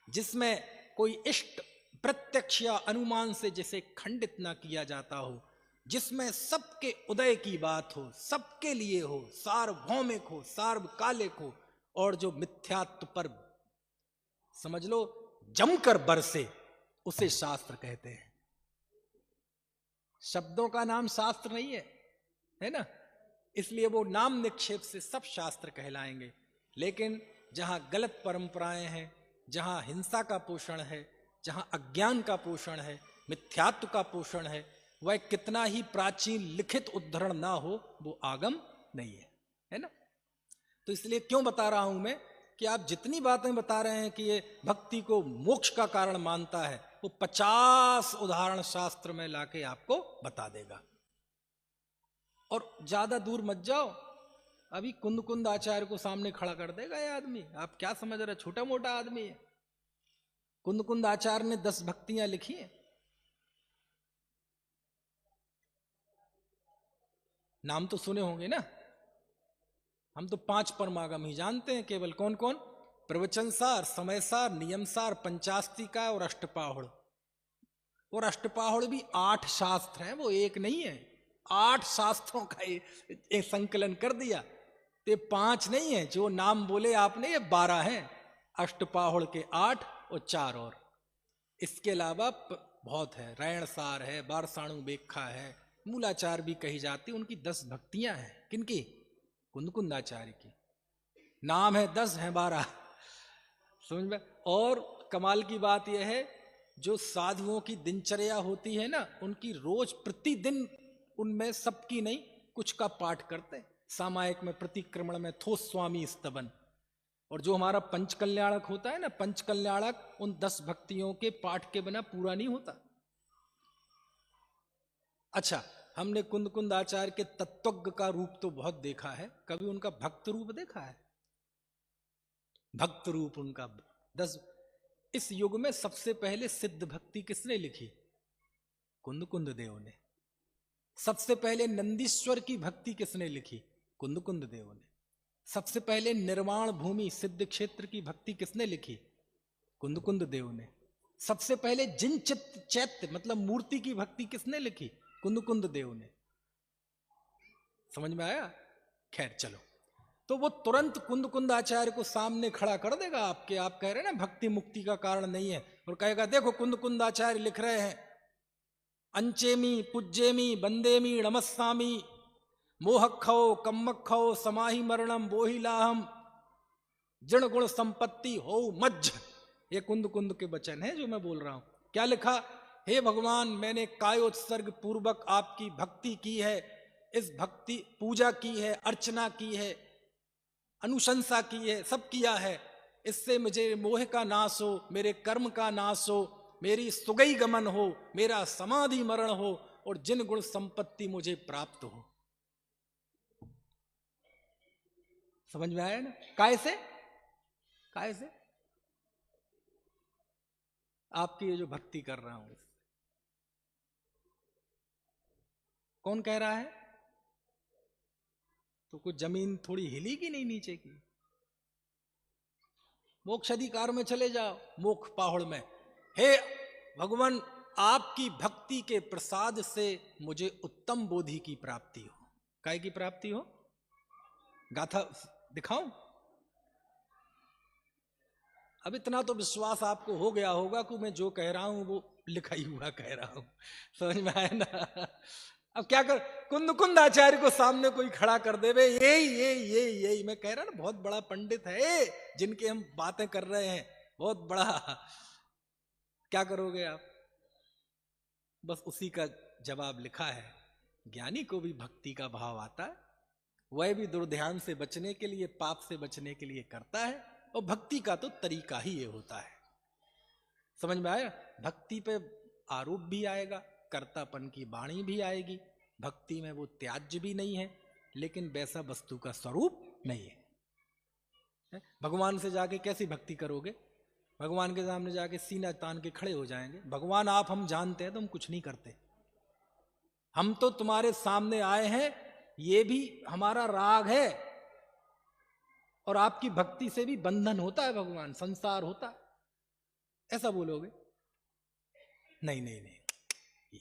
जिसमें कोई इष्ट प्रत्यक्ष या अनुमान से जिसे खंडित ना किया जाता हो, जिसमें सबके उदय की बात हो, सबके लिए हो, सार्वभौमिक हो, सार्वकालिक हो, और जो मिथ्यात्व पर समझ लो जमकर बरसे, उसे शास्त्र कहते हैं। शब्दों का नाम शास्त्र नहीं है ना? इसलिए वो नाम निक्षेप से सब शास्त्र कहलाएंगे। लेकिन जहां गलत परंपराएं हैं, जहां हिंसा का पोषण है, जहां अज्ञान का पोषण है, मिथ्यात्व का पोषण है, वह कितना ही प्राचीन लिखित उद्धरण ना हो, वो आगम नहीं है ना? तो इसलिए क्यों बता रहा हूं मैं कि आप जितनी बातें बता रहे हैं कि ये भक्ति को मोक्ष का कारण मानता है, वो 50 उदाहरण शास्त्र में लाके आपको बता देगा। और ज्यादा दूर मत जाओ, अभी कुंद कुंद आचार्य को सामने खड़ा कर देगा ये आदमी। आप क्या समझ रहे? छोटा मोटा आदमी है। कुंद कुंद आचार्य ने 10 भक्तियां लिखी हैं, नाम तो सुने होंगे ना? हम तो 5 परमागम ही जानते हैं केवल। कौन कौन? प्रवचन सार, समय सार, नियम सार, पंचास्तिका और अष्टपाहुड़। और अष्टपाहुड़ भी 8 शास्त्र हैं, वो एक नहीं है, 8 शास्त्रों का एक संकलन कर दिया। तो 5 नहीं है जो नाम बोले आपने, ये 12 हैं। अष्टपाहुड़ के 8 और 4 और। इसके अलावा बहुत है, रैण सार है, बारसाणु बेखा है, मूलाचार भी कही जाती, उनकी 10 भक्तियां हैं। किनकी? कुंद कुंदाचार्य की। नाम है 10 है 12, समझ में? और कमाल की बात यह है, जो साधुओं की दिनचर्या होती है ना, उनकी रोज प्रतिदिन उनमें सबकी नहीं कुछ का पाठ करते हैं। सामायिक में, प्रतिक्रमण में थो स्वामी स्तवन। और जो हमारा पंचकल्याणक होता है ना, पंचकल्याणक उन 10 भक्तियों के पाठ के बिना पूरा नहीं होता। अच्छा, हमने कुंद कुंद आचार्य के तत्वज्ञ का रूप तो बहुत देखा है, कभी उनका भक्त रूप देखा है? भक्त रूप उनका 10। इस युग में सबसे पहले सिद्ध भक्ति किसने लिखी? कुंद कुंद देव ने। सबसे पहले नंदीश्वर की भक्ति किसने लिखी? कुंद कुंद देव ने। सबसे पहले निर्वाण भूमि सिद्ध क्षेत्र की भक्ति किसने लिखी? कुंद कुंद देव ने। सबसे पहले जिन चैत्य मतलब मूर्ति की भक्ति किसने लिखी? कुंद कुंद देव ने। समझ में आया? खैर चलो, तो वो तुरंत कुंद कुंद आचार्य को सामने खड़ा कर देगा आपके। आप कह रहे हैं ना भक्ति मुक्ति का कारण नहीं है, और कहेगा देखो कुंद कुंद आचार्य लिख रहे हैं, अंचेमी पूज्येमी बंदेमी नमस्सामी मोहखो कम्मखो समाहि मरणम बोहि लाहम जण गुण संपत्ति हो मज्ज। ये कुंद कुंद के वचन है जो मैं बोल रहा हूं। क्या लिखा? हे भगवान, मैंने कायोत्सर्ग पूर्वक आपकी भक्ति की है, इस भक्ति पूजा की है, अर्चना की है, अनुशंसा की है, सब किया है। इससे मुझे मोह का नाश हो, मेरे कर्म का नाश हो, मेरी सुगई गमन हो, मेरा समाधि मरण हो, और जिन गुण संपत्ति मुझे प्राप्त हो। समझ में आया ना? कैसे? कैसे? आपकी ये जो भक्ति कर रहा हूं, कौन कह रहा है? तो कुछ जमीन थोड़ी हिली कि नहीं नीचे की? मोक्ष अधिकार में चले जाओ, मोक्ष पाहुड़ में। हे भगवान, आपकी भक्ति के प्रसाद से मुझे उत्तम बोधि की प्राप्ति हो। काय की प्राप्ति हो? गाथा दिखाऊं? अब इतना तो विश्वास आपको हो गया होगा कि मैं जो कह रहा हूं वो लिखा ही हुआ कह रहा हूं। समझ में आया ना? अब क्या कर, कुंद कुंद आचार्य को सामने कोई खड़ा कर देवे, यही मैं कह रहा ना, बहुत बड़ा पंडित है जिनके हम बातें कर रहे हैं, बहुत बड़ा। क्या करोगे आप? बस उसी का जवाब लिखा है। ज्ञानी को भी भक्ति का भाव आता है, वह भी दुर्ध्यान से बचने के लिए, पाप से बचने के लिए करता है, और भक्ति का तो तरीका ही ये होता है। समझ में आया? भक्ति पे आरोप भी आएगा, कर्तापन की वाणी भी आएगी। भक्ति में वो त्याज्य भी नहीं है, लेकिन वैसा वस्तु का स्वरूप नहीं है। भगवान से जाके कैसी भक्ति करोगे? भगवान के सामने जाके सीना तान के खड़े हो जाएंगे, भगवान आप हम जानते हैं तुम कुछ नहीं करते, हम तो तुम्हारे सामने आए हैं, ये भी हमारा राग है, और आपकी भक्ति से भी बंधन होता है भगवान, संसार होता है, ऐसा बोलोगे? नहीं नहीं नहीं,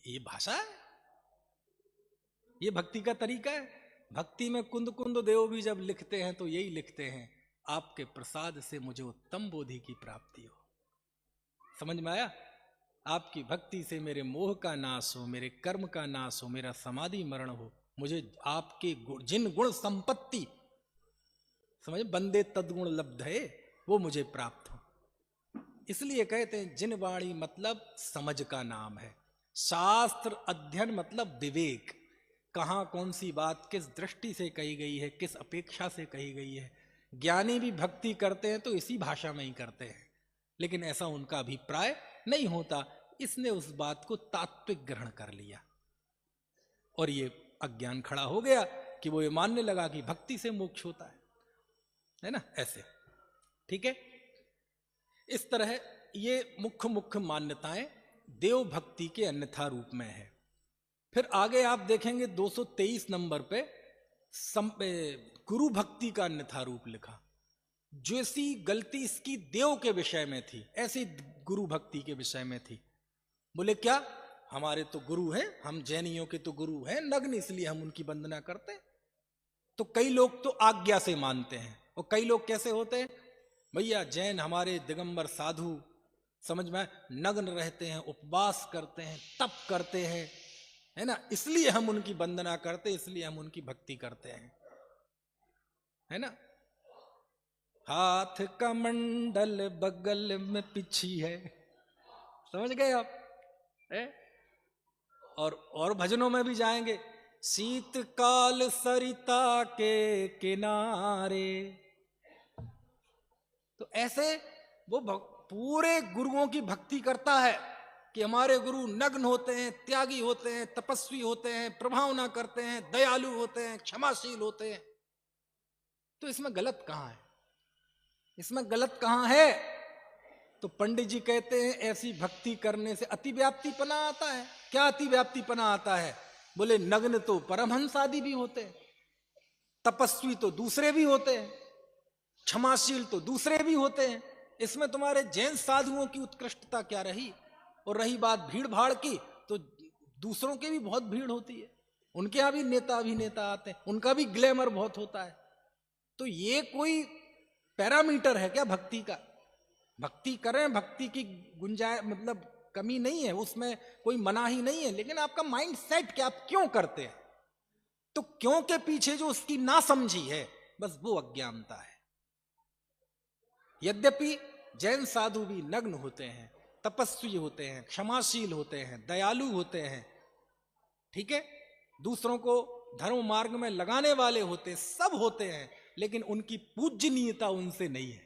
ये भाषा है, ये भक्ति का तरीका है। भक्ति में कुंद कुंद देव भी जब लिखते हैं तो यही लिखते हैं, आपके प्रसाद से मुझे उत्तम बोधि की प्राप्ति हो। समझ में आया? आपकी भक्ति से मेरे मोह का नाश हो, मेरे कर्म का नाश हो, मेरा समाधि मरण हो, मुझे आपके जिन गुण संपत्ति, समझ, बंदे तदगुण लब्ध है, वो मुझे प्राप्त हो। इसलिए कहते हैं जिन वाणी मतलब समझ का नाम है। शास्त्र अध्ययन मतलब विवेक, कहां कौन सी बात किस दृष्टि से कही गई है, किस अपेक्षा से कही गई है। ज्ञानी भी भक्ति करते हैं तो इसी भाषा में ही करते हैं, लेकिन ऐसा उनका अभिप्राय नहीं होता। इसने उस बात को तात्विक ग्रहण कर लिया, और ये अज्ञान खड़ा हो गया कि वो ये मानने लगा कि भक्ति से मोक्ष होता है ना? ऐसे, ठीक है। इस तरह ये मुख्य मुख्य मान्यताएं देव भक्ति के अन्यथा रूप में है। फिर आगे आप देखेंगे 223 नंबर पे गुरु भक्ति का अन्यथा रूप लिखा। जैसी गलती इसकी देव के विषय में थी, ऐसी गुरु भक्ति के विषय में थी। बोले क्या? हमारे तो गुरु हैं, हम जैनियों के तो गुरु हैं नग्न, इसलिए हम उनकी वंदना करते हैं। तो कई लोग तो आज्ञा से मानते हैं, और कई लोग कैसे होते हैं, भैया जैन हमारे दिगंबर साधु, समझ में, नग्न रहते हैं, उपवास करते हैं, तप करते हैं, है ना, इसलिए हम उनकी वंदना करते, इसलिए हम उनकी भक्ति करते हैं, है ना। हाथ का मंडल बगल में पिछी है। समझ गए आप? और भजनों में भी जाएंगे, शीतकाल सरिता के किनारे। तो ऐसे वो पूरे गुरुओं की भक्ति करता है कि हमारे गुरु नग्न होते हैं, त्यागी होते हैं, तपस्वी होते हैं, प्रभावना करते हैं, दयालु होते हैं, क्षमाशील होते हैं। तो इसमें गलत कहां है? इसमें गलत कहां है? तो पंडित जी कहते हैं ऐसी भक्ति करने से अतिव्याप्तिपना आता है। क्या अतिव्याप्तिपना आता है? बोले नग्न तो परमहंस आदि भी होते हैं, तपस्वी तो दूसरे भी होते हैं, क्षमाशील तो दूसरे भी होते हैं। इसमें तुम्हारे जैन साधुओं की उत्कृष्टता क्या रही? और रही बात भीड़ भाड़ की, तो दूसरों की भी बहुत भीड़ होती है, उनके यहां भी नेता अभिनेता आते हैं, उनका भी ग्लैमर बहुत होता है। तो ये कोई पैरामीटर है क्या भक्ति का? भक्ति करें, भक्ति की गुंजाइश मतलब कमी नहीं है, उसमें कोई मनाही नहीं है, लेकिन आपका माइंड सेट क्या, आप क्यों करते हैं? तो क्यों के पीछे जो उसकी ना समझी है, बस वो अज्ञानता है। यद्यपि जैन साधु भी नग्न होते हैं, तपस्वी होते हैं, क्षमाशील होते हैं, दयालु होते हैं, ठीक है, दूसरों को धर्म मार्ग में लगाने वाले होते हैं, सब होते हैं, लेकिन उनकी पूजनीयता उनसे नहीं है।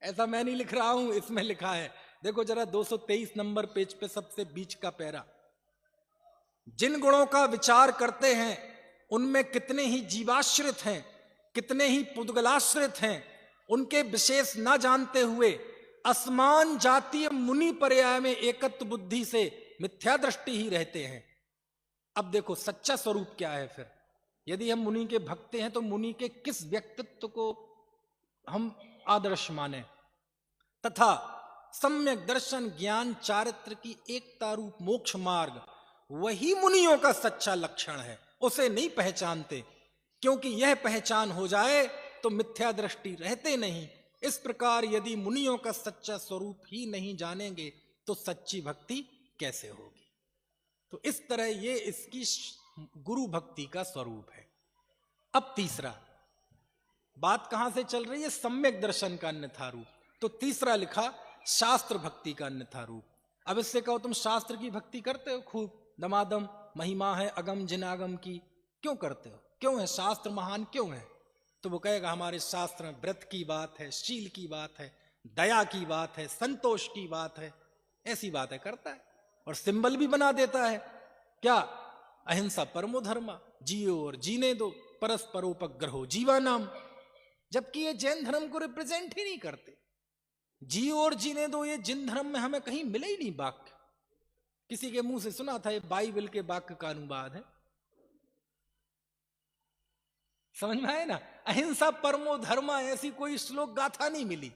ऐसा मैं नहीं लिख रहा हूं, इसमें लिखा है, देखो जरा 223 नंबर पेज पे सबसे बीच का पैरा। जिन गुणों का विचार करते हैं उनमें कितने ही जीवाश्रित हैं, कितने ही पुद्गलाश्रित हैं, उनके विशेष ना जानते हुए असमान जातीय मुनि पर्याय में एकत्व बुद्धि से मिथ्या दृष्टि ही रहते हैं। अब देखो सच्चा स्वरूप क्या है फिर? यदि हम मुनि के भक्त हैं तो मुनि के किस व्यक्तित्व को हम आदर्श माने? तथा सम्यक दर्शन ज्ञान चारित्र की एकता रूप मोक्ष मार्ग वही मुनियों का सच्चा लक्षण है, उसे नहीं पहचानते, क्योंकि यह पहचान हो जाए तो मिथ्या दृष्टि रहते नहीं। इस प्रकार यदि मुनियों का सच्चा स्वरूप ही नहीं जानेंगे तो सच्ची भक्ति कैसे होगी? तो इस तरह ये इसकी गुरु भक्ति का स्वरूप है। अब तीसरा बात कहां से चल रही है? सम्यक दर्शन का अन्यथा रूप। तो तीसरा लिखा शास्त्र भक्ति का अन्यथा रूप। अब इससे कहो तुम शास्त्र की भक्ति करते हो खूब, दमादम महिमा है अगम जिनागम की, क्यों करते हो? क्यों है शास्त्र महान, क्यों है? तो वो कहेगा हमारे शास्त्र में व्रत की बात है, शील की बात है, दया की बात है, संतोष की बात है, ऐसी बातें करता है और सिंबल भी बना देता है। क्या? अहिंसा परमो धर्मा, जियो और जीने दो, परस्परोपग्रहो जीवा नाम। जबकि ये जैन धर्म को रिप्रेजेंट ही नहीं करते। जियो और जीने दो ये जिन धर्म में हमें कहीं मिले ही नहीं वाक्य। किसी के मुंह से सुना था, ये बाइबल के वाक्य का अनुवाद है। समझ में आए ना? अहिंसा परमो धर्मा ऐसी कोई श्लोक गाथा नहीं मिली।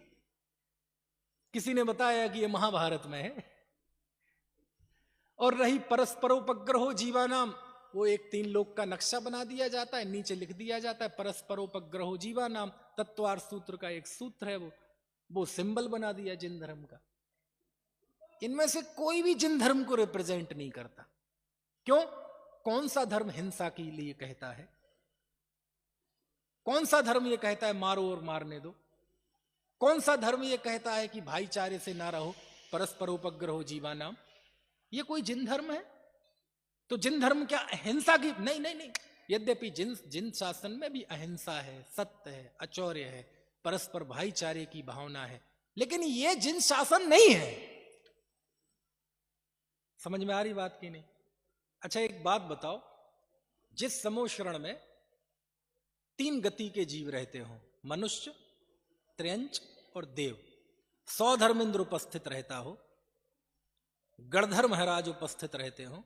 किसी ने बताया कि ये महाभारत में है। और रही परस्परोपग्रहो जीवानाम, वो एक 3 लोक का नक्शा बना दिया जाता है, नीचे लिख दिया जाता है परस्परोपग्रहो जीवानाम, तत्वार्थ सूत्र का एक सूत्र है, वो सिंबल बना दिया जिन धर्म का। इनमें से कोई भी जिन धर्म को रिप्रेजेंट नहीं करता। क्यों? कौन सा धर्म हिंसा के लिए कहता है? कौन सा धर्म ये कहता है मारो और मारने दो? कौन सा धर्म ये कहता है कि भाईचारे से ना रहो, परस्परोपग्रहो जीवानाम? ये कोई जिन धर्म है? तो जिन धर्म क्या हिंसा की? नहीं नहीं नहीं। यद्यपि जिन शासन में भी अहिंसा है, सत्य है, अचौर्य है, परस्पर भाईचारे की भावना है, लेकिन ये जिन शासन नहीं है। समझ में आ रही बात की नहीं? अच्छा एक बात बताओ, जिस समोशरण में 3 गति के जीव रहते हो, मनुष्य, त्र्यंच और देव, 100 धर्मेंद्र उपस्थित रहता हो, गणधर महाराज उपस्थित रहते हो,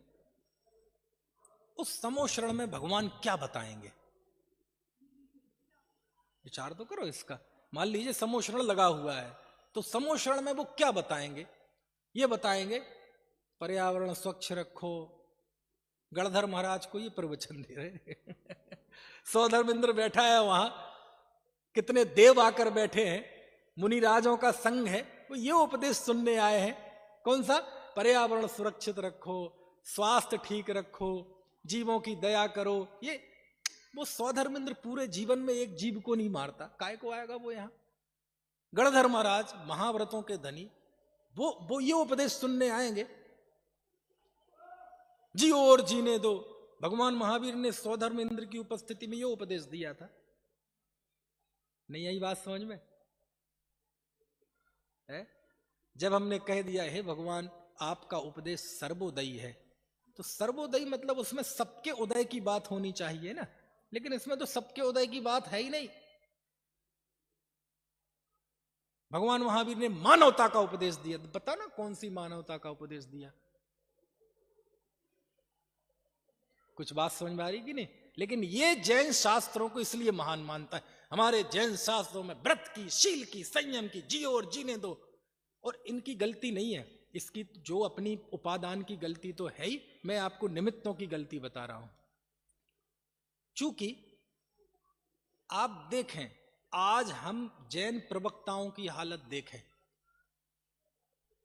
उस समोशरण में भगवान क्या बताएंगे? विचार तो करो इसका। मान लीजिए समोशरण लगा हुआ है, तो समोशरण में वो क्या बताएंगे? ये बताएंगे पर्यावरण स्वच्छ रखो। गणधर महाराज को ये प्रवचन दे रहे 100 धर्मेंद्र बैठा है वहां, कितने देव आकर बैठे हैं, मुनिराजों का संघ है, वो ये उपदेश सुनने आए हैं। कौन सा? पर्यावरण सुरक्षित रखो, स्वास्थ्य ठीक रखो, जीवों की दया करो। ये वो सौधर्मेंद्र पूरे जीवन में एक जीव को नहीं मारता, काय को आएगा वो यहां? गणधर महाराज महाव्रतों के धनी, वो ये उपदेश सुनने आएंगे? जियो और जीने दो। भगवान महावीर ने सौधर्मेंद्र की उपस्थिति में ये उपदेश दिया था। नहीं आई बात समझ में है? जब हमने कह दिया है भगवान आपका उपदेश सर्वोदयी है, तो सर्वोदयी मतलब उसमें सबके उदय की बात होनी चाहिए ना, लेकिन इसमें तो सबके उदय की बात है ही नहीं। भगवान महावीर ने मानवता का उपदेश दिया, बता ना कौन सी मानवता का उपदेश दिया? कुछ बात समझ में आ रही कि नहीं? लेकिन ये जैन शास्त्रों को इसलिए महान मानता है। हमारे जैन शास्त्रों में व्रत की, शील की, संयम की, जियो और जीने दो, और इनकी गलती नहीं है। इसकी जो अपनी उपादान की गलती तो है ही, मैं आपको निमित्तों की गलती बता रहा हूं। चूंकि आप देखें, आज हम जैन प्रवक्ताओं की हालत देखें,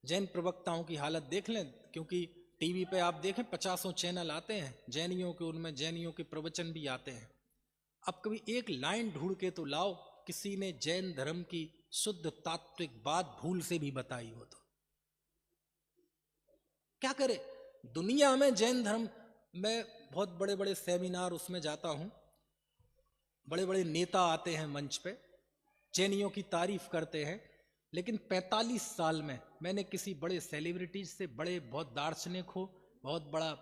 जैन प्रवक्ताओं की हालत देख लें, क्योंकि टीवी पे आप देखें 50 चैनल आते हैं जैनियों के, उनमें जैनियों के प्रवचन भी आते हैं। अब कभी एक लाइन ढूंढ के तो लाओ किसी ने जैन धर्म की शुद्ध तात्विक बात भूल से भी बताई हो तो। क्या करे दुनिया में जैन धर्म, मैं बहुत बड़े बड़े सेमिनार उसमें जाता हूं, बड़े बड़े नेता आते हैं मंच पे, जैनियों की तारीफ करते हैं, लेकिन 45 साल में मैंने किसी बड़े सेलिब्रिटीज से, बड़े बहुत दार्शनिक हो, बहुत बड़ा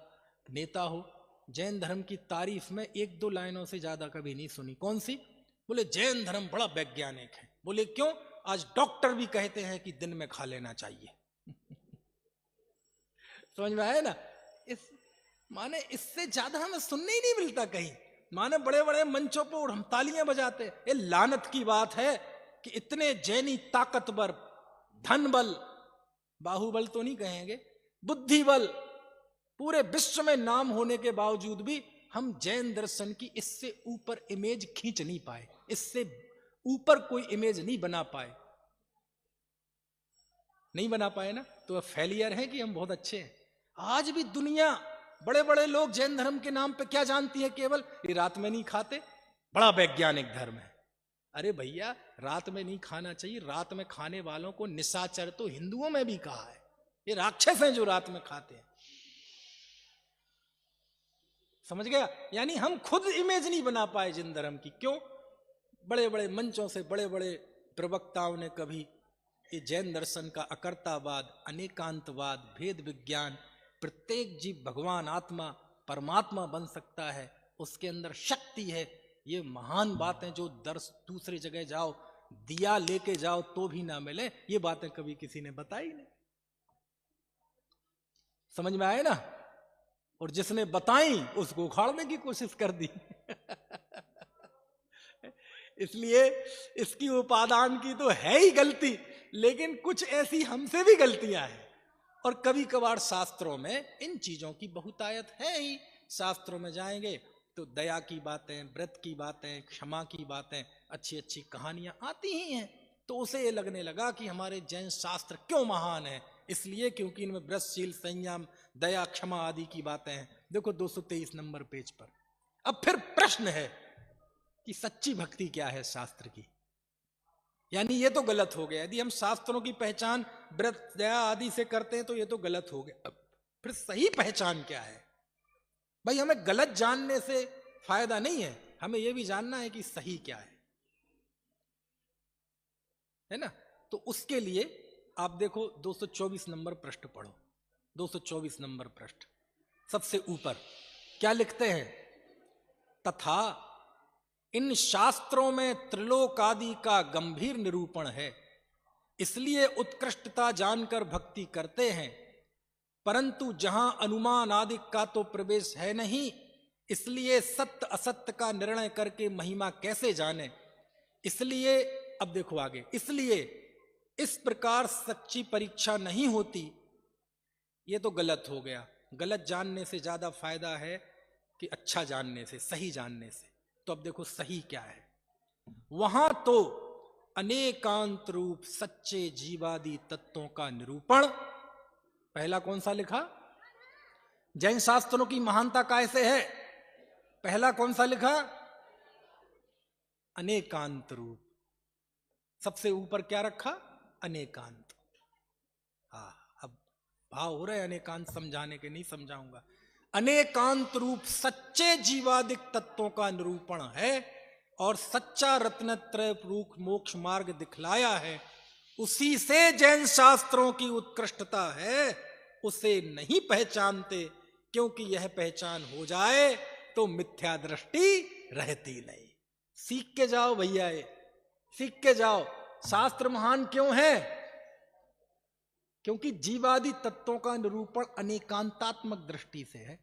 नेता हो, जैन धर्म की तारीफ में 1-2 लाइनों से ज्यादा कभी नहीं सुनी। कौन सी? बोले जैन धर्म बड़ा वैज्ञानिक है। बोले क्यों? आज डॉक्टर भी कहते हैं कि दिन में खा लेना चाहिए। समझ में आया ना? माने इससे ज्यादा हमें सुनने ही नहीं मिलता कहीं। माने बड़े बड़े मंचों पर हम तालियां बजाते, ये लानत की बात है कि इतने जैनी ताकतवर, धन बल, बाहुबल तो नहीं कहेंगे, बुद्धि बल, पूरे विश्व में नाम होने के बावजूद भी हम जैन दर्शन की इससे ऊपर इमेज खींच नहीं पाए, इससे ऊपर कोई इमेज नहीं बना पाए। नहीं बना पाए ना, तो फेलियर है कि हम बहुत अच्छे हैं। आज भी दुनिया, बड़े बड़े लोग जैन धर्म के नाम पे क्या जानती है? केवल ये रात में नहीं खाते, बड़ा वैज्ञानिक धर्म है। अरे भैया, रात में नहीं खाना चाहिए। रात में खाने वालों को निशाचर तो हिंदुओं में भी कहा है। ये राक्षस हैं जो रात में खाते हैं। समझ गया? यानी हम खुद इमेज नहीं बना पाए जिन धर्म की। क्यों? बड़े बड़े मंचों से बड़े बड़े प्रवक्ताओं ने कभी ये जैन दर्शन का अकर्तावाद, अनेकांतवाद, भेद विज्ञान, प्रत्येक जीव भगवान, आत्मा, परमात्मा बन सकता है, उसके अंदर शक्ति है, ये महान बातें जो दूसरी जगह जाओ, दिया लेके जाओ तो भी ना मिले, ये बातें कभी किसी ने बताई नहीं। समझ में आए ना? और जिसने बताई उसको उखाड़ने की कोशिश कर दी। इसलिए इसकी उपादान की तो है ही गलती, लेकिन कुछ ऐसी हमसे भी गलतियां हैं। और कभी कभार शास्त्रों में इन चीजों की बहुतायत है ही। शास्त्रों में जाएंगे तो दया की बातें, व्रत की बातें, क्षमा की बातें, अच्छी अच्छी कहानियां आती ही हैं। तो उसे ये लगने लगा कि हमारे जैन शास्त्र क्यों महान है, इसलिए क्योंकि इनमें व्रतशील, संयम, दया, क्षमा आदि की बातें हैं। देखो 223 नंबर पेज पर। अब फिर प्रश्न है कि सच्ची भक्ति क्या है शास्त्र की? यानी ये तो गलत हो गया। यदि हम शास्त्रों की पहचान व्रत, दया आदि से करते हैं तो ये तो गलत हो गया। अब फिर सही पहचान क्या है? भाई, हमें गलत जानने से फायदा नहीं है, हमें यह भी जानना है कि सही क्या है ना? तो उसके लिए आप देखो 224 नंबर पृष्ठ पढ़ो। 224 नंबर पृष्ठ सबसे ऊपर क्या लिखते हैं? तथा इन शास्त्रों में त्रिलोक आदि का गंभीर निरूपण है, इसलिए उत्कृष्टता जानकर भक्ति करते हैं, परंतु जहां अनुमान आदि का तो प्रवेश है नहीं, इसलिए सत्य असत्य का निर्णय करके महिमा कैसे जाने। इसलिए अब देखो आगे, इसलिए इस प्रकार सच्ची परीक्षा नहीं होती। ये तो गलत हो गया। गलत जानने से ज्यादा फायदा है कि अच्छा जानने से, सही जानने से। तो अब देखो सही क्या है। वहां तो अनेकांत रूप सच्चे जीवादि तत्वों का निरूपण, पहला कौन सा लिखा? जैन शास्त्रों की महानता कैसे है? पहला कौन सा लिखा? अनेकांत रूप। सबसे ऊपर क्या रखा? अनेकांत। हाँ, अब भाव हो रहे अनेकांत समझाने के, नहीं समझाऊंगा। अनेकांत रूप सच्चे जीवादिक तत्वों का निरूपण है और सच्चा रत्नत्रय रूप मोक्ष मार्ग दिखलाया है। उसी से जैन शास्त्रों की उत्कृष्टता है। उसे नहीं पहचानते, क्योंकि यह पहचान हो जाए तो मिथ्या दृष्टि रहती नहीं। सीख के जाओ भैया, ये सीख के जाओ। शास्त्र महान क्यों है? क्योंकि जीवादि तत्वों का निरूपण अनेकांतात्मक दृष्टि से है।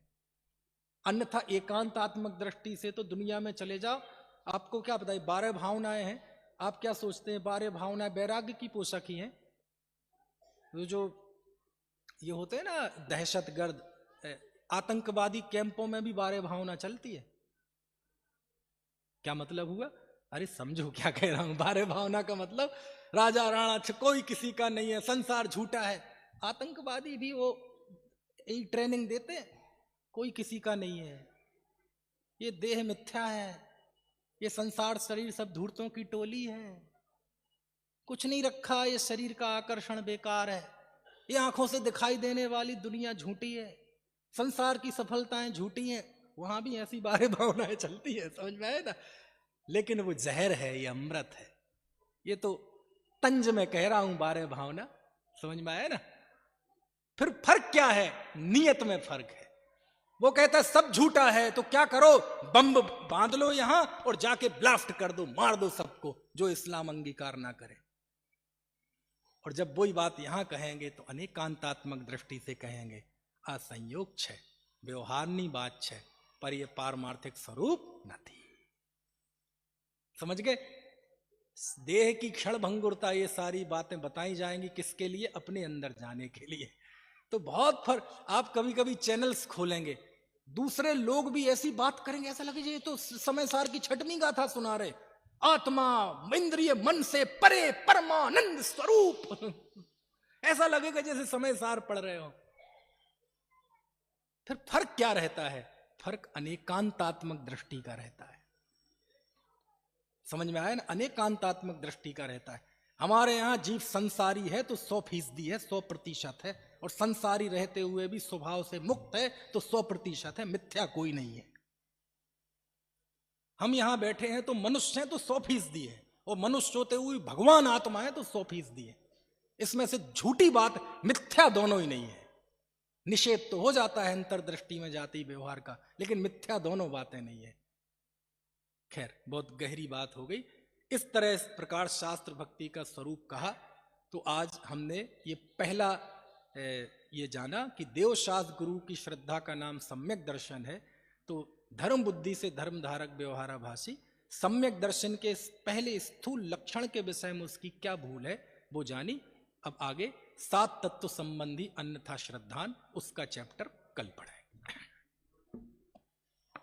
अन्यथा एकांतात्मक दृष्टि से तो दुनिया में चले जाओ, आपको क्या पता है 12 भावनाएं हैं। आप क्या सोचते हैं 12 भावनाएं वैराग्य की पोषक ही हैं? तो जो ये होते हैं ना दहशतगर्द आतंकवादी कैंपों में भी 12 भावना चलती है। क्या मतलब हुआ? अरे समझो क्या कह रहा हूं। 12 भावना का मतलब राजा राणा कोई किसी का नहीं है, संसार झूठा है। आतंकवादी भी वो यही ट्रेनिंग देते हैं, कोई किसी का नहीं है, ये देह मिथ्या है, ये संसार शरीर सब धूर्तों की टोली है, कुछ नहीं रखा, ये शरीर का आकर्षण बेकार है, ये आंखों से दिखाई देने वाली दुनिया झूठी है, संसार की सफलताएं झूठी हैं। वहां भी ऐसी 12 भावनाएं चलती है, समझ में आए ना? लेकिन वो जहर है, ये अमृत है। ये तो तंज में कह रहा हूं 12 भावना, समझ में आया ना? फिर फर्क क्या है? नियत में फर्क है। वो कहता है सब झूठा है तो क्या करो, बम बांध लो यहां और जाके ब्लास्ट कर दो, मार दो सबको जो इस्लाम अंगीकार ना करे। और जब वही बात यहां कहेंगे तो अनेकांतात्मक दृष्टि से कहेंगे, असंयोग छे, व्यवहाરની बात छे, पर यह पारमार्थिक स्वरूप नहीं। समझ गए? देह की क्षण भंगुरता, ये सारी बातें बताई जाएंगी किसके लिए? अपने अंदर जाने के लिए। तो बहुत फर्क। आप कभी कभी चैनल्स खोलेंगे, दूसरे लोग भी ऐसी बात करेंगे, ऐसा लगे ये तो समय सार की छठवीं गाथा सुना रहे, आत्मा इंद्रिय मन से परे परमानंद स्वरूप ऐसा लगेगा जैसे समय सार पढ़ रहे हो। फिर फर्क क्या रहता है? फर्क अनेकांतात्मक दृष्टि का रहता है। समझ में आया ना? अनेकांतात्मक दृष्टि का रहता है। हमारे यहां जीव संसारी है तो 100% है, 100% है, और संसारी रहते हुए भी स्वभाव से मुक्त है तो 100% है, मिथ्या कोई नहीं है। हम यहां बैठे हैं तो मनुष्य हैं तो 100% है, और मनुष्य होते हुए भगवान आत्मा है तो 100% है। इसमें से झूठी बात मिथ्या दोनों ही नहीं है। निषेध तो हो जाता है अंतर्दृष्टि में जाति व्यवहार का, लेकिन मिथ्या दोनों बातें नहीं है। खैर, बहुत गहरी बात हो गई। इस तरह इस प्रकार शास्त्र भक्ति का स्वरूप कहा। तो आज हमने ये पहला ये जाना कि देव शास्त्र गुरु की श्रद्धा का नाम सम्यक दर्शन है। तो धर्म बुद्धि से धर्म धारक व्यवहाराभासी, सम्यक दर्शन के पहले स्थूल लक्षण के विषय में उसकी क्या भूल है वो जानी। अब आगे 7 तत्व संबंधी अन्यथा श्रद्धान, उसका चैप्टर कल पढ़ेंगे।